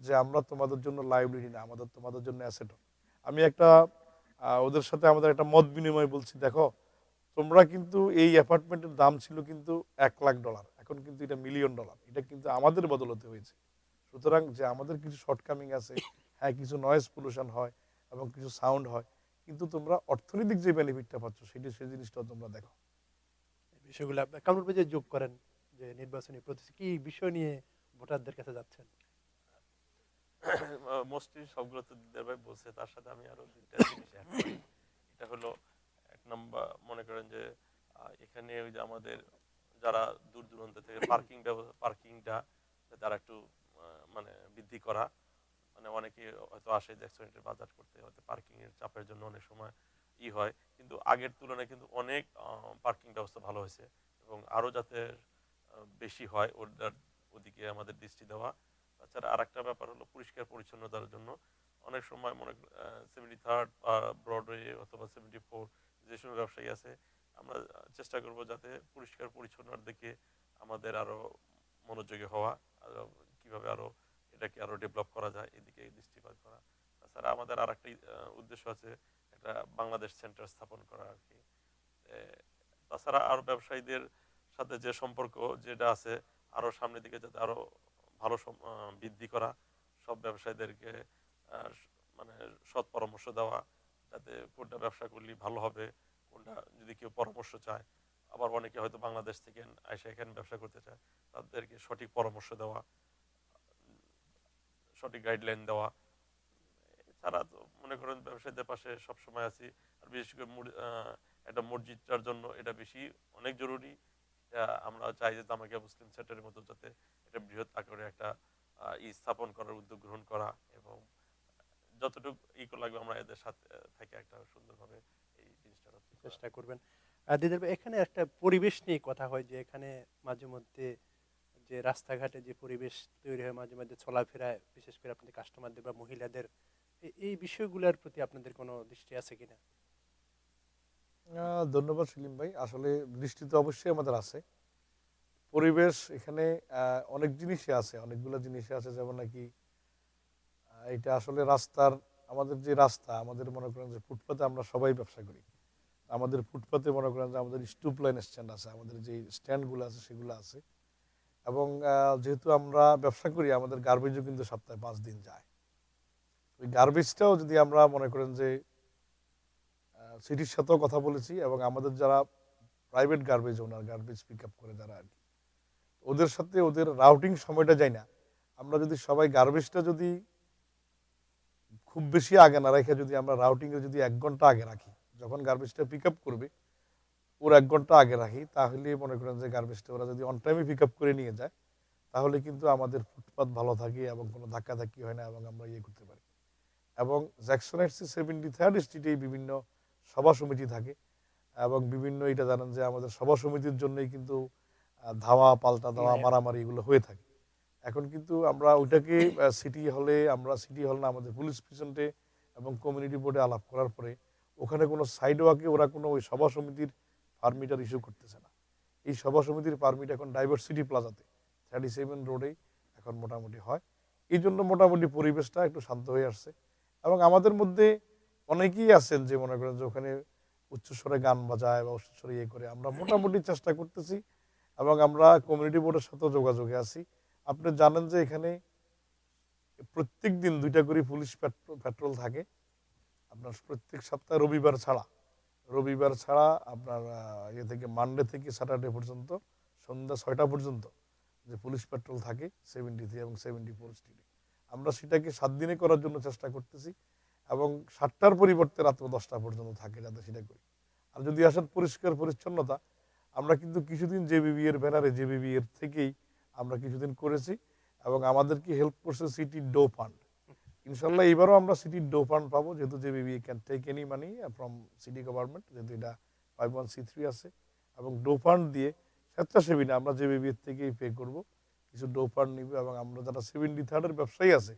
যে আমরা তোমাদের জন্য লাইবিলিটি না, আমাদের তোমাদের জন্য অ্যাসেট। আমি একটা ওদের সাথে আমাদের একটা মত বিনিময় বলছি, দেখো তোমরা কিন্তু এই অ্যাপার্টমেন্টের দাম ছিল কিন্তু $1,00,000, এখন কিন্তু এটা $1 মিলিয়ন, এটা কিন্তু আমাদের বদলতে হয়েছে। সুতরাং যে আমাদের কিছু শর্টকামিং আছে, হ্যাঁ কিছু নয়েজ পলিউশন হয় এবং কিছু সাউন্ড হয়, কিন্তু তোমরা অর্থনৈতিক যে বেনিফিটটা পাচ্ছ সেটি সেই জিনিসটাও তোমরা দেখো। এই বিষয়গুলো আপনি কামরুল ভাই যে যোগ করেন, যে নির্বাচনী প্রতিশ্রুতি কি বিষয় নিয়ে ভোটারদের কাছে যাচ্ছেন? মোস্টলি সবগুলো তো দিদার ভাই বলছে, তার সাথে আমি আরো দুইটা জিনিস অ্যাড করি। এটা হলো, এক নম্বর মনে করেন যে এখানে ওই যে আমাদের যারা দূর দূরান্ত থেকে পার্কিংটা তারা একটু মানে বৃদ্ধি করা। মানে অনেকে হয়তো আসে জ্যাকসনের বাজার করতে, হয়তো পার্কিং এর চাপের জন্য অনেক সময় হয়, কিন্তু আগের তুলনায় কিন্তু অনেক পার্কিং ব্যবস্থা ভালো হয়েছে, এবং আরো যাতে বেশি হয় ওদিকে আমাদের দৃষ্টি দেওয়া। তাছাড়া আর একটা ব্যাপার হলো পরিষ্কার পরিচ্ছন্নতার জন্য অনেক সময় 73rd ব্রডওয়ে অথবা 74 যে সময় ব্যবসায়ী আছে, আমরা চেষ্টা করব যাতে পরিষ্কার পরিচ্ছন্নতার দিকে আমাদের আরো মনোযোগী হওয়া, আরো কিভাবে আরো এটাকে আরো ডেভেলপ করা যায় এদিকে দৃষ্টিপাত করা। তাছাড়া আমাদের আর একটা উদ্দেশ্য আছে, একটা বাংলাদেশ সেন্টার স্থাপন করা আর কি। এ, তাছাড়া আরো ব্যবসায়ীদের সাথে যে সম্পর্ক যেটা আছে আরো সামনের দিকে যাতে আরো ভালো বৃদ্ধি করা, সব ব্যবসায়ীদেরকে মানে সৎ পরামর্শ দেওয়া, যাতে কোনটা ব্যবসা করলে ভালো হবে, কোনটা যদি কেউ পরামর্শ চায়, আবার অনেকে হয়তো বাংলাদেশ থেকে এসে এখানে ব্যবসা করতে চায়, তাদেরকে সঠিক পরামর্শ দেওয়া, সঠিক গাইডলাইন দেওয়া। এছাড়া তো মনে করেন ব্যবসায়ীদের পাশে সবসময় আছি। আর বিশেষ করে একটা মসজিদটার জন্য এটা বেশি অনেক জরুরি। এটা আমরা চাই যে জামাকিয়া মুসলিম সেন্টারের মতো যাতে এটা বৃহৎ আকারে একটা স্থাপন করার উদ্যোগ গ্রহণ করা, এবং যতটুকু লাগবে আমরা এদের সাথে থেকে একটা সুন্দরভাবে এই জিনিসটা ঠিক করা। চেষ্টা করবেন। দিদার ভাই, এখানে একটা পরিবেশ নিয়ে কথা হয় যে এখানে মাঝে মধ্যে যে রাস্তাঘাটে যে পরিবেশ তৈরি হয়, মাঝে মধ্যে চলাফেরায় বিশেষ করে আপনাদের কাস্টমারদের বা মহিলাদের, এই বিষয়গুলোর প্রতি আপনাদের কোনো দৃষ্টি আছে কিনা? ধন্যবাদ সেলিম ভাই। আসলে দৃষ্টি তো অবশ্যই আমাদের আছে। পরিবেশ এখানে অনেক জিনিসই আছে, অনেকগুলো জিনিসই আছে, যেমন নাকি এটা আসলে রাস্তার, আমাদের যে রাস্তা, আমাদের মনে করেন যে ফুটপাতে আমরা সবাই ব্যবসা করি। আমাদের ফুটপাতে মনে করেন যে আমাদের স্টুপ লাইন স্ট্যান্ড আছে, আমাদের যে স্ট্যান্ডগুলো আছে সেগুলো আছে। এবং যেহেতু আমরা ব্যবসা করি, আমাদের গার্বেজও কিন্তু সপ্তাহে 5 দিন যায়। ওই গার্বেজটাও যদি আমরা মনে করেন যে সিটির সাথেও কথা বলেছি, এবং আমাদের যারা প্রাইভেট গার্বেজ ওনার, গার্বেজ পিক আপ করে যারা আর কি, ওদের সাথে ওদের রাউটিং সময়টা যায় না। আমরা যদি সবাই গার্বেজটা যদি খুব বেশি আগে না রেখে যদি আমরা রাউটিংয়ে যদি 1 ঘন্টা আগে রাখি, যখন গার্বেজটা পিক আপ করবে ওর 1 ঘন্টা আগে রাখি, তাহলে মনে করেন যে গার্বেজটা ওরা যদি অন টাইমে পিক আপ করে নিয়ে যায়, তাহলে কিন্তু আমাদের ফুটপাত ভালো থাকে এবং কোনো ধাক্কাধাক্কি হয় না, এবং আমরা ইয়ে করতে পারি। এবং জ্যাকসন হাইটসে 73rd স্ট্রিটে বিভিন্ন সভা সমিতি থাকে, এবং বিভিন্ন, এটা জানেন যে আমাদের সভা সমিতির জন্যই কিন্তু ধাওয়া পাল্টা দেওয়া নায়ক। মারামারি এগুলো হয়ে থাকে। এখন কিন্তু আমরা ওইটাকে সিটি হলে, আমরা সিটি হল না, আমাদের পুলিশ প্রেসিডেন্টে এবং কমিউনিটি বোর্ডে আলাপ করার পরে ওখানে কোনো সাইড ওয়াকে ওরা কোনো ওই সভা সমিতির পারমিটার ইস্যু করতেছে না। এই সভা সমিতির পারমিট এখন ডাইভার্সিটি প্লাজাতে 37 রোডেই এখন মোটামুটি হয়। এই জন্য মোটামুটি পরিবেশটা একটু শান্ত হয়ে আসছে। এবং আমাদের মধ্যে অনেকেই আছেন যে মনে করেন যে ওখানে উচ্চস্বরে গান বাজায় বা উচ্চস্বরে ইয়ে করে, আমরা মোটামুটি চেষ্টা করতেছি, এবং আমরা কমিউনিটি বোর্ডের সাথেও যোগাযোগে আছি। আপনি জানেন যে এখানে প্রত্যেক দিন 2টা করে পুলিশ পেট্রোল থাকে, আপনার প্রত্যেক সপ্তাহে রবিবার ছাড়া আপনার ইয়ে থেকে মানডে থেকে স্যাটারডে পর্যন্ত সন্ধ্যা 6টা পর্যন্ত যে পুলিশ পেট্রোল থাকে 73 এবং 74 স্ট্রিটে। আমরা সেটাকে 7 দিনে করার জন্য চেষ্টা করতেছি, এবং 7টার পরিবর্তে রাত্র 10টা পর্যন্ত থাকে, যাতে সেটা করি। আর যদি আসেন পরিষ্কার পরিচ্ছন্নতা, আমরা কিন্তু কিছুদিন জেবিবি এর ব্যানারে, জেবিবি এর থেকেই আমরা কিছুদিন করেছি, এবং আমাদেরকে হেল্প করছে সিটি ডো ফান্ড। ইনশাল্লাহ এবারও আমরা সিটির ডো ফান্ড পাবো, যেহেতু JBB can take any money from city government, যেহেতু এটা 51(c)(3) আছে, এবং ডো ফান্ড দিয়ে স্বেচ্ছাসেবী না, আমরা জেবিবি এর থেকেই পে করব, কিছু ডো ফান্ড নিবে। এবং আমরা যারা 73rd ব্যবসায়ী আছে,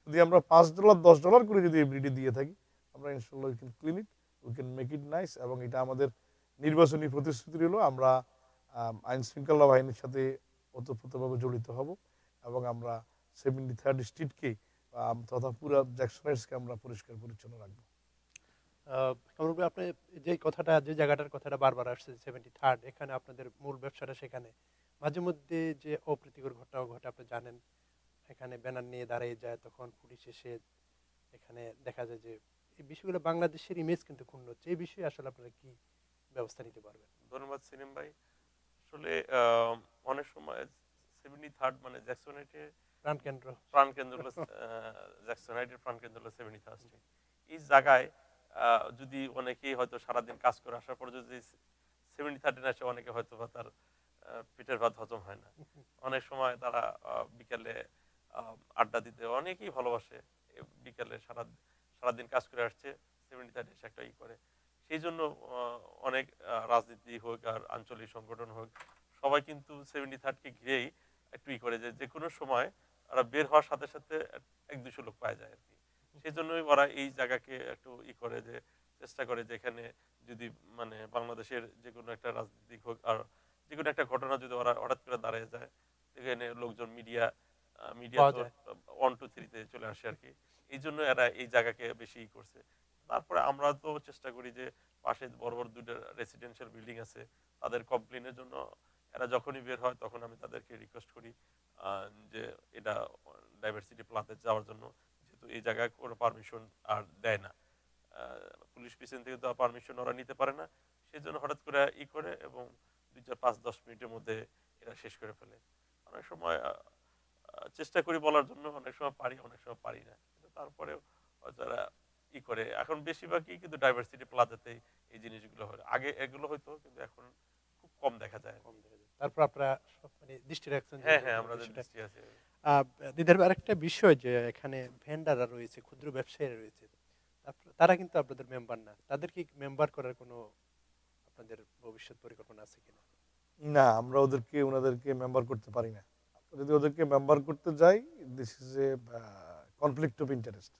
যদি আমরা $5 $10 করে যদি এভরিডে দিয়ে থাকি, আমরা ইনশাল্লাহ we can clean it, we can make it nice. এবং এটা আমাদের নির্বাচনী প্রতিশ্রুতি হলো, আমরা আইন শৃঙ্খলা বাহিনীর সাথে ওতপ্রোতভাবে জড়িত হব, এবং আমরা 73rd স্ট্রিটকে তথা পুরো জ্যাকসন হাইটসকে আমরা পরিষ্কার পরিচ্ছন্ন রাখবো। কামরুল ভাই, আপনি যে কথাটা, যে জায়গাটার কথাটা বারবার আসছে 73rd, এখানে আপনাদের মূল ব্যবসাটা সেখানে। মাঝে মধ্যে যে অপ্রীতিকর ঘটনা ঘটে আপনি জানেন, এখানে ব্যানার নিয়ে দাঁড়িয়ে যায়, তখন পুলিশ এসে এখানে দেখা যায় যে এই বিষয়গুলো, বাংলাদেশের ইমেজ কিন্তু ক্ষুণ্ণ হচ্ছে। এই বিষয়ে আসলে আপনারা কি ব্যবস্থা নিতে পারবেন? ধন্যবাদ সেলিম ভাই। আসলে অনেক সময় 73rd মানে জ্যাকসনাইটের প্রাণকেন্দ্র। প্রাণকেন্দ্র হলো জ্যাকসনাইটের প্রাণকেন্দ্র হলো 73rd স্ট্রিট। এই জায়গায় যদি অনেকেই হয়তো সারাদিন কাজ করে আসার পর যদি 73rd আসে, অনেকে হয়তো বা তার পেটের ভাত হজম হয় না। অনেক সময় তারা বিকালে আড্ডা দিতে অনেকেই ভালোবাসে। বিকালে সারাদিন কাজ করে আসছে, 73rd এসে একটা করে। সেই জন্য অনেক রাজনীতি হোক আর আঞ্চলিক সংগঠন হোক, সবাই কিন্তু 73rd-কে ঘিরেই একটু করে, যে যে কোনো সময় ওরা বের হওয়ার সাথে সাথে 1-200 লোক পাওয়া যায় আর কি। সেই জন্যই ওরা এই জায়গাকে একটু করে, যে চেষ্টা করে যে এখানে যদি মানে বাংলাদেশের যে কোনো একটা রাজনীতিক হোক আর যে কোনো একটা ঘটনা যদি ওরা হঠাৎ করে দাঁড়িয়ে যায়, এখানে লোকজন মিডিয়া পাওয়া তো যায়। 1-2-3-তে চলে আসে আর কি। এই জন্য এরা এই জায়গাকে বেশি করছে। তারপরে আমরা তো চেষ্টা করি যে পাশে বড় বড় দুইটা রেসিডেন্সিয়াল বিল্ডিং আছে, তাদের কমপ্লেনের জন্য এরা যখনই বের হয় তখন আমি তাদেরকে রিকোয়েস্ট করি যে এটা ডাইভার্সিটি প্লাতে যাওয়ার জন্য, যেহেতু এই জায়গায় কোনো পারমিশন আর দেয় না, পুলিশ পিছন থেকে তো পারমিশন ওরা নিতে পারে না, সেই জন্য হঠাৎ করে করে এবং 2-4-5-10 মিনিটের মধ্যে এরা শেষ করে ফেলে। অনেক সময় চেষ্টা করি বলার জন্য, অনেক সময় পারি, অনেক সময় পারি না, কিন্তু তারপরেও যারা করে এখন বেশিরভাগই কিন্তু ডাইভার্সিটি প্লাজাতেই এই জিনিসগুলো হয়। আগে এগুলো হয়তো, কিন্তু এখন খুব কম দেখা যায়। তারপর আপনারা মানে দৃষ্টি রাখছেন যে হ্যাঁ, হ্যাঁ, এরকম আমাদের বিষয়টা। দৃষ্টি আছে। আহ, দিদার ভাই, আরেকটা বিষয় যে এখানে ভেন্ডাররা রয়েছে, ক্ষুদ্র ব্যবসায়ীরা রয়েছে, তারা কিন্তু আপনাদের মেম্বার না, তাদের কি মেম্বার করার কোনো আপনাদের ভবিষ্যৎ পরিকল্পনা আছে কিনা? না, আমরা ওনাদেরকে মেম্বার করতে পারি না। যদি ওদেরকে মেম্বার করতে যাই, this is a conflict of interest.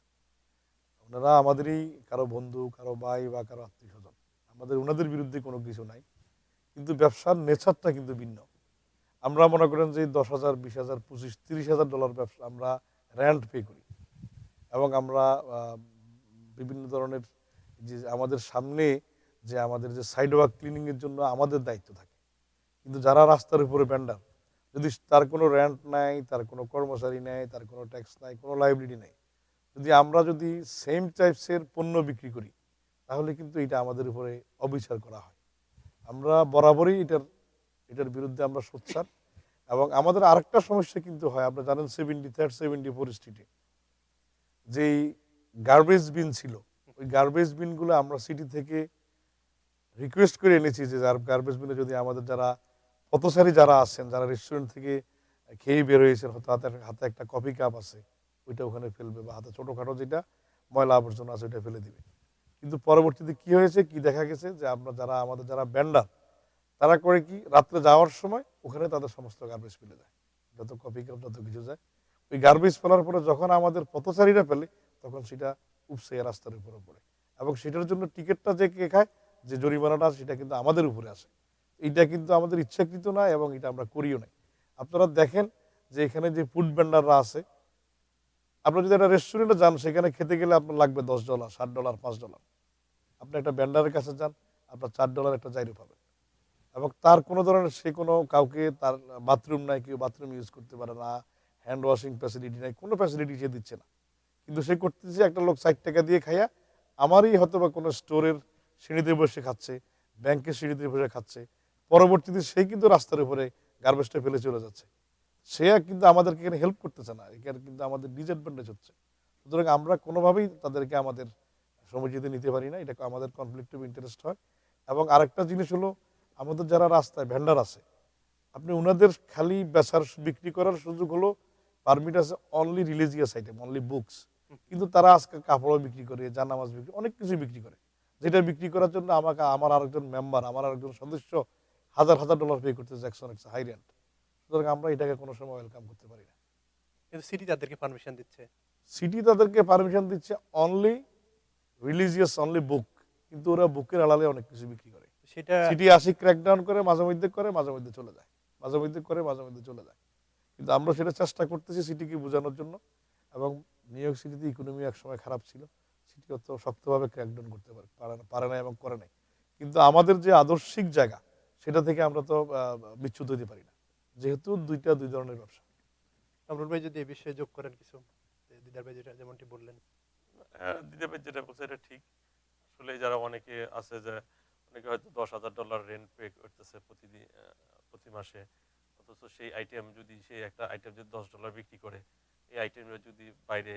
ওনারা আমাদেরই কারো বন্ধু, কারো ভাই বা কারো আত্মীয় স্বজন। আমাদের ওনাদের বিরুদ্ধে কোনো কিছু নাই, কিন্তু ব্যবসার নেচারটা কিন্তু ভিন্ন। আমরা মনে করেন যে 10,000, 20,000, 25, $30,000 ব্যবসা আমরা রেন্ট পে করি, এবং আমরা বিভিন্ন ধরনের যে আমাদের সামনে যে আমাদের যে সাইড ওয়াক ক্লিনিং এর জন্য আমাদের দায়িত্ব থাকে। কিন্তু যারা রাস্তার উপরে ভেন্ডার, যদি তার কোনো রেন্ট নাই, তার কোনো কর্মচারী নাই, তার কোনো ট্যাক্স নাই, কোনো লাইবিলিটি নাই, যদি সেম টাইপসের পণ্য বিক্রি করি, তাহলে কিন্তু এটা আমাদের উপরে অবিচার করা হয়। আমরা বরাবরই এটার বিরুদ্ধে আমরা সোচ্চার। এবং আমাদের আরেকটা সমস্যা কিন্তু হয়, আপনারা জানেন 74 স্ট্রিটে যেই গার্বেজ বিন ছিল, ওই গার্বেজ বিনগুলো আমরা সিটি থেকে রিকোয়েস্ট করে এনেছি যে গার্বেজ বিনে যদি আমাদের যারা পথচারী যারা আছেন, যারা রেস্টুরেন্ট থেকে খেয়ে বের হয়েছেন, হয়তো হাতে হাতে একটা কফি কাপ আছে, ওইটা ওখানে ফেলবে, বা হাতে ছোটোখাটো যেটা ময়লা আবর্জনা আছে ওইটা ফেলে দিবে। কিন্তু পরবর্তীতে কি হয়েছে, কি দেখা গেছে যে আমরা আমাদের যারা ব্যান্ডার, তারা করে কি, রাত্রে যাওয়ার সময় ওখানে তাদের সমস্ত গার্বেজ ফেলে যায়, যত কফি কাপ যত কিছু যায়। ওই গার্বেজ ফেলার পরে যখন আমাদের পথচারীরা ফেলে, তখন সেটা উপসে রাস্তার উপরে পড়ে, এবং সেটার জন্য টিকিটটা যে কে খায়, যে জরিমানাটা সেটা কিন্তু আমাদের উপরে আসে। এইটা কিন্তু আমাদের ইচ্ছাকৃত না, এবং এটা আমরা করিও নাই। আপনারা দেখেন যে এখানে যে ফুড ভেন্ডাররা আছে, আপনারা যদি একটা রেস্টুরেন্টে যান, সেখানে খেতে গেলে আপনার লাগবে $10, $7, $5। আপনি একটা ভেন্ডারের কাছে যান, আপনার $4 একটা জাইরো পাবেন, এবং তার কোনো ধরনের সে কোনো কাউকে, তার বাথরুম নাই, কেউ বাথরুম ইউজ করতে পারে না, হ্যান্ড ওয়াশিং ফ্যাসিলিটি নাই, কোনো ফ্যাসিলিটি সে দিচ্ছে না। কিন্তু সে করতেছে একটা লোক 60 টাকা দিয়ে খাইয়া আমারই হয়তো বা কোনো স্টোরের সিঁড়িতে বসে খাচ্ছে, ব্যাংকের সিঁড়িতে বসে খাচ্ছে, পরবর্তীতে সে কিন্তু রাস্তার উপরে গার্বেজটা ফেলে চলে যাচ্ছে। সে কিন্তু আমাদেরকে এখানে হেল্প করতেছে না, এখানে কিন্তু আমাদের ডিসঅ্যাডভান্টেজ হচ্ছে। সুতরাং আমরা কোনোভাবেই তাদেরকে আমাদের সমিতিতে নিতে পারি না, এটা আমাদের কনফ্লিক্ট অফ ইন্টারেস্ট হয়। এবং আরেকটা জিনিস হলো, আমাদের যারা রাস্তায় ভেন্ডার আছে, আপনি ওনাদের খালি বেচার বিক্রি করার সুযোগ হলো, পারমিট আছে only religious item, only books. কিন্তু তারা আজকে কাপড়ও বিক্রি করে, জানামাজ বিক্রি, অনেক কিছু বিক্রি করে, যেটা বিক্রি করার জন্য আমাকে, আমার আরেকজন মেম্বার, আমার আরেকজন সদস্য $1,000 পে করতেছে, হাই রেন্ট। সুতরাং আমরা এটাকে কোনো সময় ওয়েলকাম করতে পারি না। কিন্তু সিটি তাদেরকে পারমিশন দিচ্ছে। সিটি তাদেরকে পারমিশন দিচ্ছে অনলি রিলিজিয়াস, অনলি বুক, কিন্তু ওরা বুকের আড়ালে অনেক কিছু বিক্রি করে। সেটা সিটি আসি ক্র্যাকডাউন করে, মাঝে মধ্যে করে, মাঝে মধ্যে চলে যায়, মাঝে মধ্যে করে, মাঝে মধ্যে চলে যায়। কিন্তু আমরা সেটা চেষ্টা করতেছি সিটিকে বোঝানোর জন্য। এবং নিউ ইয়র্ক সিটিতে ইকোনমি একসময় খারাপ ছিল, সিটি অত শক্তভাবে ক্র্যাকডাউন করতে পারে না এবং করে নাই। কিন্তু আমাদের যে আদর্শিক জায়গা, সেটা থেকে আমরা তো বিচ্যুত হতে পারি না, যেহেতু দুই ধরনের ব্যবসা। কামরুল ভাই যদি এই বিষয়ে যোগ করেন কিছু, দিদার ভাই যেটা যেমনটি বললেন। হ্যাঁ, দিতে ভাই যেটা বলছে এটা ঠিক। আসলে যারা অনেকে আছে যে অনেকে হয়তো $10,000 রেন্ট পে করতেছে প্রতিদিন, প্রতি মাসে, অথচ সেই আইটেম যদি সেই একটা আইটেম যদি $10 বিক্রি করে, এই আইটেমটা যদি বাইরে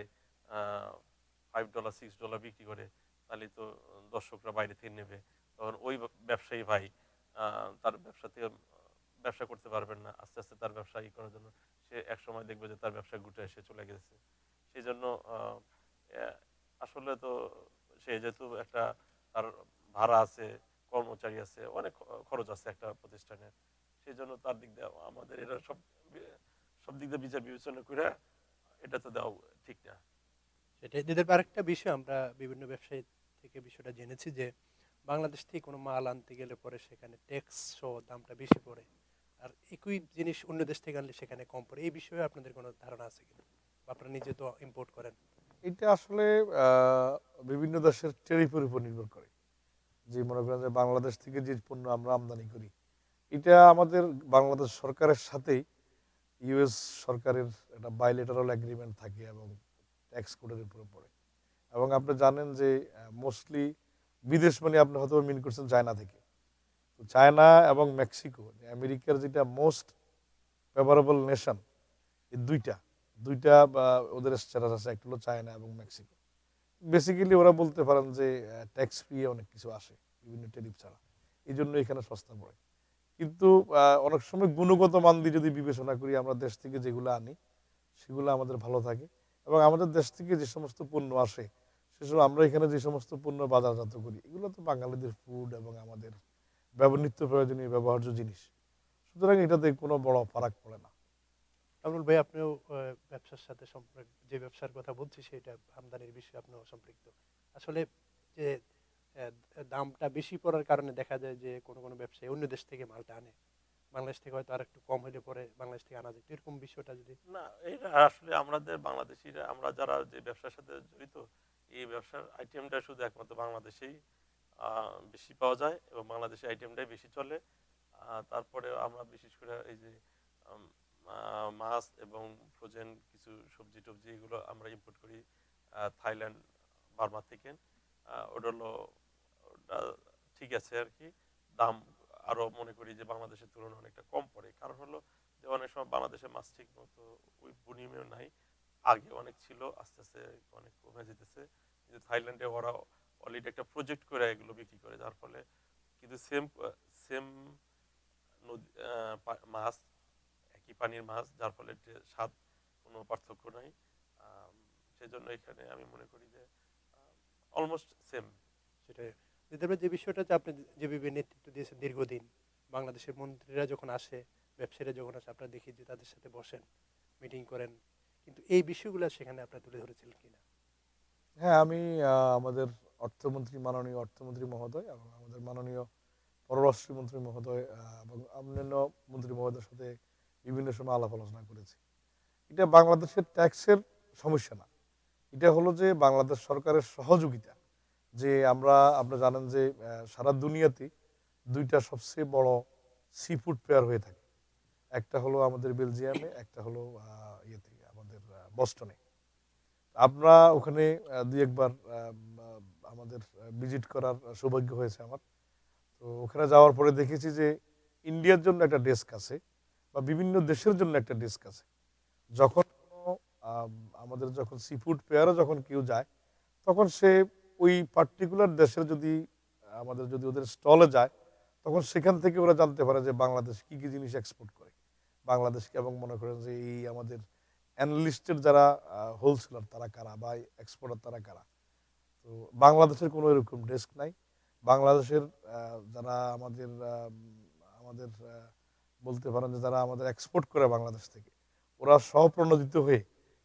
$5, $6 বিক্রি করে, তাহলে তো দর্শকরা বাইরে থেকে নেবে, তখন ওই ব্যবসায়ী ভাই তার ব্যবসা থেকে ব্যবসা করতে পারবেন না, আস্তে আস্তে তার ব্যবসা করার জন্য সে এক সময় দেখবে যে তার ব্যবসা গুটে এসে চলে গেছে। সেই জন্য আসলে তো সে যেহেতু একটা তার ভাড়া আছে, কর্মচারী আছে, অনেক খরচ আছে একটা প্রতিষ্ঠানের, সেই জন্য তার দিক দিয়ে আমাদের এটা সব দিক দিয়ে বিচার বিবেচনা করে এটা তো দেওয়া ঠিক না। সেটাই দিদার ভাই, আরেকটা বিষয় আমরা বিভিন্ন ব্যবসায়ী থেকে বিষয়টা জেনেছি যে বাংলাদেশ থেকে কোনো মাল আনতে গেলে পরে সেখানে ট্যাক্স সহ দামটা বেশি পড়ে, আর একই জিনিস অন্য দেশ থেকে আনলে সেখানে কম পড়ে। এই বিষয়ে আপনাদের কোনো ধারণা আছে কিনা? বা আপনারা নিজে তো ইম্পোর্ট করেন। এটা আসলে বিভিন্ন দেশের টেরিফের উপর নির্ভর করে। যে মনে করেন যে বাংলাদেশ থেকে যে পণ্য আমরা আমদানি করি, এটা আমাদের বাংলাদেশ সরকারের সাথেই ইউএস সরকারের একটা বাইলেটারাল এগ্রিমেন্ট থাকে এবং ট্যাক্স কোডের উপরে পড়ে। এবং আপনি জানেন যে মোস্টলি বিদেশ মানে আপনি হয়তো মিন করছেন চায়না থেকে। তো চায়না এবং মেক্সিকো, যে আমেরিকার যেটা মোস্ট ফেভারেবল নেশন, এই দুইটা বা ওদের স্ট্যাটাস আছে, একটা হলো চায়না এবং মেক্সিকো। বেসিক্যালি ওরা বলতে পারেন যে ট্যাক্স ফ্রি অনেক কিছু আসে বিভিন্ন টেরিফ ছাড়া, এই জন্য এখানে সস্তা পড়ে। কিন্তু অনেক সময় গুণগত মান দিয়ে যদি বিবেচনা করি, আমরা দেশ থেকে যেগুলো আনি সেগুলো আমাদের ভালো থাকে, এবং আমাদের দেশ থেকে যে সমস্ত পণ্য আসে সেসব আমরা এখানে যে সমস্ত পণ্য বাজারজাত করি, এগুলো তো বাঙালিদের ফুড এবং আমাদের নিত্য প্রয়োজনীয় ব্যবহার্য জিনিস। সুতরাং এটাতে কোনো বড় ফারাক পড়ে না। কামরুল ভাই, আপনিও ব্যবসার সাথে যে ব্যবসার কথা বলছি সেটা আমদানির বিষয়ে আপনিও সম্পৃক্ত। আসলে যে দামটা বেশি পড়ার কারণে দেখা যায় যে কোনো কোনো ব্যবসায়ী অন্য দেশ থেকে মালটা আনে, বাংলাদেশ থেকে হয়তো আর একটু কম হলে পরে বাংলাদেশ থেকে আনা যায়। তো এরকম বিষয়টা যদি না, এটা আসলে আমাদের বাংলাদেশিরা, আমরা যারা যে ব্যবসার সাথে জড়িত, এই ব্যবসার আইটেমটা শুধু একমাত্র বাংলাদেশেই বেশি পাওয়া যায় এবং বাংলাদেশি আইটেমটাই বেশি চলে। তারপরে আমরা বিশেষ করে এই যে আম, মাছ এবং ফ্রোজেন কিছু সবজি টবজি এগুলো আমরা ইম্পোর্ট করি থাইল্যান্ড, বার্মা থেকে। ওটা হলো, ওটা ঠিক আছে আর কি। দাম আরো মনে করি যে বাংলাদেশের তুলনায় অনেকটা কম পড়ে, কারণ হলো যে অনেক সময় বাংলাদেশে মাছ ঠিক মতো ওই বিনিময় নাই। আগে অনেক ছিল, আস্তে আস্তে অনেক কমে যেতেছে। কিন্তু থাইল্যান্ডে ওরা অলরেডি একটা প্রজেক্ট করে এগুলো বিক্রি করে, যার ফলে কিন্তু সেম সেম নদী মাছ, একই পানির মাছ, যার ফলে স্বাদ কোনো পার্থক্য নাই। আম, সেজন্য এখানে আমি মনে করি যে অলমোস্ট সেম। সেটা দিতে যে বিষয়টা যে আপনি যেভাবে নেতৃত্ব দিয়েছেন দীর্ঘদিন, বাংলাদেশের মন্ত্রীরা যখন আসে, ব্যবসায়ীরা যখন আসে, আপনারা দেখি যে তাদের সাথে বসেন, মিটিং করেন, কিন্তু এই বিষয়গুলো সেখানে আপনারা তুলে ধরেছিলেন কিনা? হ্যাঁ, আমি আমাদের অর্থমন্ত্রী, মাননীয় অর্থমন্ত্রী মহোদয় এবং আমাদের মাননীয় পররাষ্ট্রমন্ত্রী মহোদয় এবং অন্যান্য মন্ত্রী মহোদয়ের সাথে বিভিন্ন সময় আলাপ আলোচনা করেছি। এটা বাংলাদেশের ট্যাক্সের সমস্যা না, এটা হলো যে বাংলাদেশ সরকারের সহযোগিতা। যে আপনারা জানেন যে সারা দুনিয়াতে দুইটা সবচেয়ে বড় সি ফুড পেয়ার হয়ে থাকে, একটা হলো আমাদের বেলজিয়ামে, একটা হলো ইয়েতে আমাদের বস্টনে। আমরা ওখানে দুই একবার আমাদের ভিজিট করার সৌভাগ্য হয়েছে আমার। তো ওখানে যাওয়ার পরে দেখেছি যে ইন্ডিয়ার জন্য একটা ডেস্ক আছে বা বিভিন্ন দেশের জন্য একটা ডেস্ক আছে। যখন কোনো আম, আমাদের যখন সি ফুড পেয়ারে যখন কেউ যায়, তখন সে ওই পার্টিকুলার দেশের যদি আমাদের যদি ওদের স্টলে যায়, তখন সেখান থেকে ওরা জানতে পারে যে বাংলাদেশ কি কি জিনিস এক্সপোর্ট করে বাংলাদেশকে, এবং মনে করেন যে এই আমাদের অ্যানালিস্টের যারা হোলসেলার তারা কারা বা এক্সপোর্টার তারা কারা। তো বাংলাদেশের কোনো এরকম ডেস্ক নাই। বাংলাদেশের যারা আমাদের বলতে পারেন যে যারা আমাদের এক্সপোর্ট করে বাংলাদেশ থেকে, ওরা স্বপ্রণোদিত হয়ে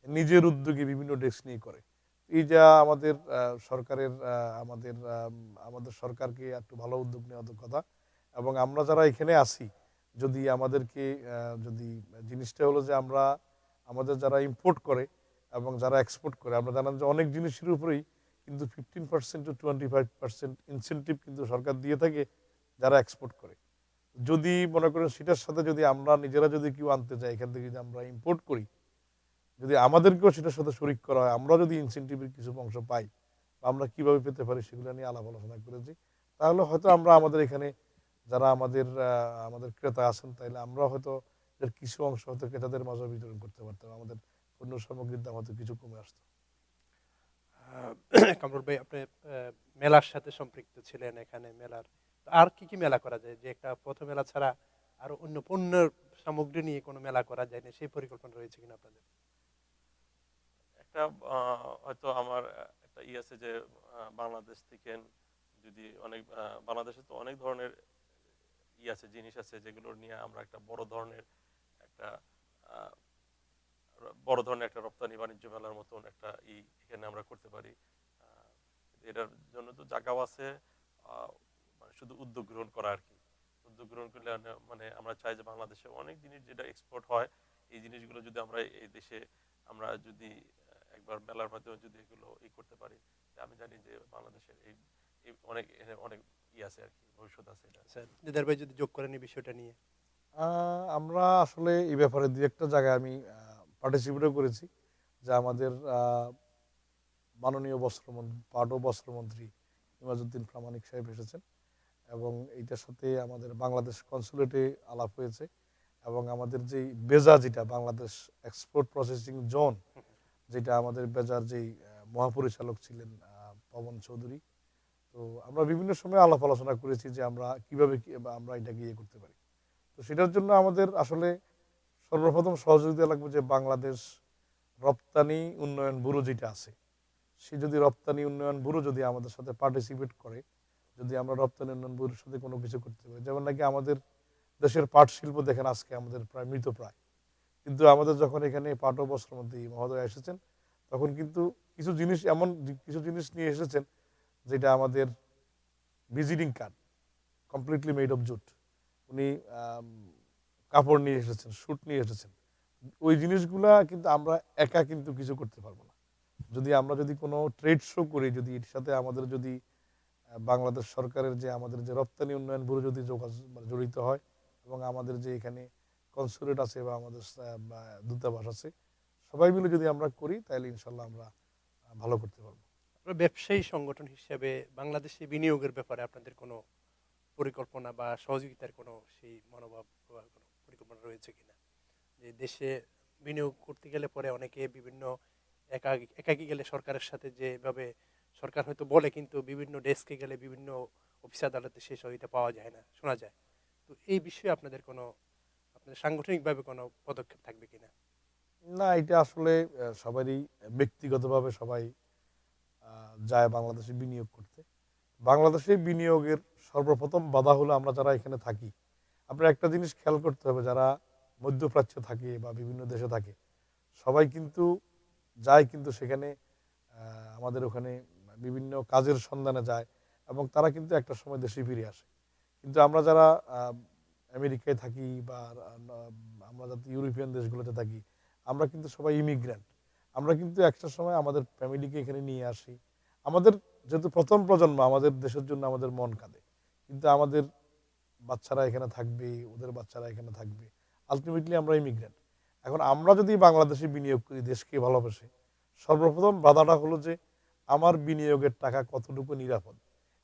নিজের উদ্যোগে বিভিন্ন ডেস্ক নিয়ে করে। এই যা আমাদের সরকারের আমাদের সরকারকে একটু ভালো উদ্যোগ নেওয়া কথা। এবং আমরা যারা এখানে আছি, যদি আমাদেরকে যদি জিনিসটা হলো যে আমরা আমাদের যারা ইম্পোর্ট করে এবং যারা এক্সপোর্ট করে, আমরা জানেন যে অনেক জিনিসের উপরেই কিন্তু 15% টু 25% ইনসেন্টিভ কিন্তু সরকার দিয়ে থাকে যারা এক্সপোর্ট করে। যদি মনে করেন সেটার সাথে যদি আমরা নিজেরা যদি কেউ আনতে চাই, এখান থেকে যদি আমরা ইম্পোর্ট করি, যদি আমাদেরকেও সেটার সাথে শরিক করা হয়, আমরা যদি ইনসেন্টিভের কিছু অংশ পাই, বা আমরা কিভাবে পেতে পারি সেগুলো নিয়ে আলাপ আলোচনা করেছি, তাহলে হয়তো আমরা আমাদের এখানে যারা আমাদের ক্রেতা আছেন, তাহলে আমরা হয়তো এর কিছু অংশ হয়তো ক্রেতাদের মাঝে বিতরণ করতে পারতাম, আমাদের পণ্য সামগ্রীর দাম হয়তো কিছু কমে আসতো। কামরুল ভাই, আপনি মেলার সাথে সম্পৃক্ত ছিলেন, এখানে মেলার আর কি কি মেলা করা যায়, যে একটা পথ মেলা ছাড়া আর অন্য পণ্যের সামগ্রী নিয়ে কোনো মেলা করা যায় না, সেই পরিকল্পনা রয়েছে কিনা আপনাদের? একটা হয়তো আমার একটা আছে যে বাংলাদেশ থেকে যদি অনেক বাংলাদেশে তো অনেক ধরনের আছে, জিনিস আছে যেগুলো নিয়ে আমরা একটা একটা আহ, বড় ধরনের একটা রপ্তানি বাণিজ্য মেলার মতন একটা এখানে আমরা করতে পারি। আহ, এটার জন্য তো জায়গাও আছে। আহ, মানে শুধু উদ্যোগ গ্রহণ করা আর কি। উদ্যোগ গ্রহণ করলে মানে আমরা চাই যে বাংলাদেশে অনেক জিনিস যেটা এক্সপোর্ট হয়, এই জিনিসগুলো যদি আমরা এই দেশে আমরা যদি একবার মেলার মাধ্যমে যদি এগুলো করতে পারি, আমি জানি যে বাংলাদেশের এই এই অনেক অনেক আছে আর কি, ভবিষ্যৎ আছে এটা। স্যার দিদার ভাই যদি যোগ করেন এই বিষয়টা নিয়ে। আমরা আসলে এই ব্যাপারে দুই একটা জায়গায় আমি পার্টিসিপেটও করেছি, যে আমাদের মাননীয় বস্ত্রমন্ত্রী, পাট ও বস্ত্রমন্ত্রী ইমাজউদ্দিন প্রামাণিক সাহেব এসেছেন, এবং এইটার সাথে আমাদের বাংলাদেশ কনসুলেটে আলাপ হয়েছে, এবং আমাদের যেই বেজা, যেটা বাংলাদেশ এক্সপোর্ট প্রসেসিং জোন, যেটা আমাদের বেজার যেই মহাপরিচালক ছিলেন পবন চৌধুরী, তো আমরা বিভিন্ন সময় আলাপ আলোচনা করেছি যে আমরা কিভাবে বা আমরা এটাকে ইয়ে করতে পারি। তো সেটার জন্য আমাদের আসলে সর্বপ্রথম সহযোগিতা লাগবে যে বাংলাদেশ রপ্তানি উন্নয়ন ব্যুরো যেটা আছে, সে যদি রপ্তানি উন্নয়ন ব্যুরো যদি আমাদের সাথে পার্টিসিপেট করে, যদি আমরা রপ্তানি উন্নয়ন ব্যুরোর সাথে কোনো কিছু করতে পারি, যেমন নাকি আমাদের দেশের পাট শিল্প দেখেন আজকে আমাদের প্রায় মৃতপ্রায়, কিন্তু আমাদের যখন এখানে পাট ও বস্ত্রমন্ত্রী মহোদয় এসেছেন, তখন কিন্তু কিছু জিনিস এমন কিছু জিনিস নিয়ে এসেছেন যেটা আমাদের visiting card, completely made of jute. উনি কাপড় নিয়ে এসেছেন, স্যুট নিয়ে এসেছেন। ওই জিনিসগুলা কিন্তু আমরা একা কিন্তু কিছু করতে পারবো না। যদি আমরা যদি কোনো ট্রেড শো করি, যদি এর সাথে আমাদের যদি বাংলাদেশ সরকারের যে আমাদের যে রপ্তানি উন্নয়ন ব্যুরো যদি জড়িত হয়, এবং আমাদের যে এখানে কনসুলেট আছে বা আমাদের দূতাবাস আছে, সবাই মিলে যদি আমরা করি, তাহলে ইনশাল্লাহ আমরা ভালো করতে পারবো। আপনারা ব্যবসায়ী সংগঠন হিসেবে বাংলাদেশে বিনিয়োগের ব্যাপারে আপনাদের কোনো পরিকল্পনা বা সহযোগিতার কোনো সেই মনোভাব বা কোনো পরিকল্পনা রয়েছে কিনা? যে দেশে বিনিয়োগ করতে গেলে পরে অনেকে বিভিন্ন একাকি গেলে সরকারের সাথে যেভাবে সরকার হয়তো বলে, কিন্তু বিভিন্ন ডেস্কে গেলে বিভিন্ন অফিস আদালতে সেই সহযোগিতা পাওয়া যায় না, শোনা যায়। তো এই বিষয়ে আপনাদের কোনো, আপনাদের সাংগঠনিকভাবে কোনো পদক্ষেপ থাকবে কিনা? না, এটা আসলে সবারই ব্যক্তিগতভাবে সবাই যায় বাংলাদেশে বিনিয়োগ করতে। বাংলাদেশে বিনিয়োগের সর্বপ্রথম বাধা হলো আমরা যারা এখানে থাকি। আপনার একটা জিনিস খেয়াল করতে হবে, যারা মধ্যপ্রাচ্যে থাকে বা বিভিন্ন দেশে থাকে, সবাই কিন্তু যায়, কিন্তু সেখানে আমাদের ওখানে বিভিন্ন কাজের সন্ধানে যায়, এবং তারা কিন্তু একটা সময় দেশে ফিরে আসে। কিন্তু আমরা যারা আমেরিকায় থাকি বা আমরা যাতে ইউরোপিয়ান দেশগুলোতে থাকি, আমরা কিন্তু সবাই ইমিগ্রেন্ট। আমরা কিন্তু একটা সময় আমাদের ফ্যামিলিকে এখানে নিয়ে আসি। আমাদের যেহেতু প্রথম প্রজন্ম, আমাদের দেশের জন্য আমাদের মন কাঁদে, কিন্তু আমাদের বাচ্চারা এখানে থাকবে, ওদের বাচ্চারা এখানে থাকবে, আলটিমেটলি আমরা ইমিগ্রেন্ট। এখন আমরা যদি বাংলাদেশে বিনিয়োগ করি দেশকে ভালোবাসে, সর্বপ্রথম বাধাটা হলো যে আমার বিনিয়োগের টাকা কতটুকু নিরাপদ,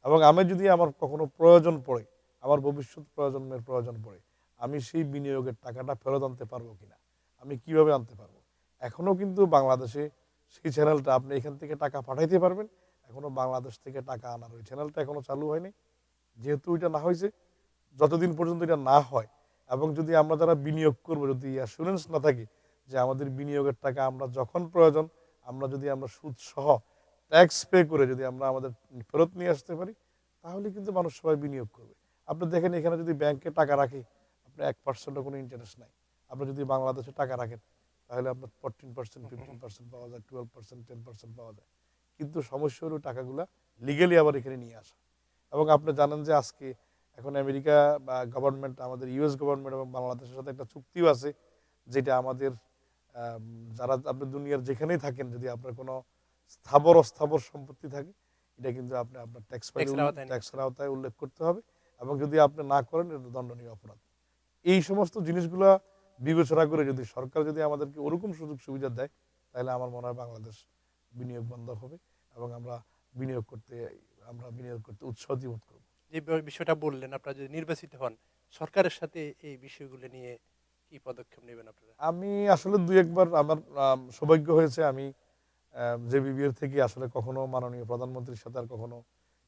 এবং আমি যদি আমার কখনো প্রয়োজন পড়ে, আমার ভবিষ্যৎ প্রয়োজনের প্রয়োজন পড়ে, আমি সেই বিনিয়োগের টাকাটা ফেরত আনতে পারবো কিনা, আমি কিভাবে আনতে পারবো। এখনও কিন্তু বাংলাদেশে সেই চ্যানেলটা, আপনি এখান থেকে টাকা পাঠাইতে পারবেন, এখনও বাংলাদেশ থেকে টাকা আনার ওই চ্যানেলটা এখনও চালু হয়নি। যেহেতু এটা না হয়েছে, যতদিন পর্যন্ত এটা না হয়, এবং যদি আমরা যারা বিনিয়োগ করবো, যদি অ্যাসুরেন্স না থাকে যে আমাদের বিনিয়োগের টাকা আমরা যখন প্রয়োজন, আমরা যদি আমরা সুদ সহ ট্যাক্স পে করে যদি আমরা আমাদের ফেরত নিয়ে আসতে পারি, তাহলে কিন্তু মানুষ সবাই বিনিয়োগ করবে। আপনি দেখেন এখানে যদি ব্যাংকে টাকা রাখে, আপনার 1%ও কোনো ইন্টারেস্ট নাই। আপনি যদি বাংলাদেশে টাকা রাখেন, তাহলে আপনার 14%, 15% পাওয়া যায়, 12%, 10% পাওয়া যায়। কিন্তু সমস্যা হলো টাকাগুলা লিগেলি আবার এখানে নিয়ে আসা। এবং আপনি জানেন যে আজকে এখন আমেরিকা বা গভর্নমেন্ট, আমাদের ইউএস গভর্নমেন্ট এবং বাংলাদেশের সাথে একটা চুক্তিও আছে, যেটা আমাদের যারা আপনি দুনিয়ার যেখানেই থাকেন, যদি আপনার কোনো স্থাবর অস্থাবর সম্পত্তি থাকে, এটা কিন্তু আপনি আপনার ট্যাক্স ট্যাক্সের আওতায় নিয়ে আসতে ট্যাক্সের আওতায় উল্লেখ করতে হবে, এবং যদি আপনি না করেন, এটা দণ্ডনীয় অপরাধ। এই সমস্ত জিনিসগুলো বিবেচনা করে যদি সরকার যদি আমাদেরকে ওরকম সুযোগ সুবিধা দেয়, তাহলে আমার মনে হয় বাংলাদেশ বিনিয়োগ বন্ধ হবে, এবং আমরা বিনিয়োগ করতে উৎসাহ বোধ করবো। যে বিষয়টা বললেন, আপনারা যদি নির্বাচিত হন, সরকারের সাথে এই বিষয়গুলো নিয়ে কি পদক্ষেপ নেবেন আপনারা? আমি আসলে দুই একবার আমার সৌভাগ্য হয়েছে, আমি জেবিবিএর থেকে আসলে কখনো মাননীয় প্রধানমন্ত্রীর সাথে আর কখনো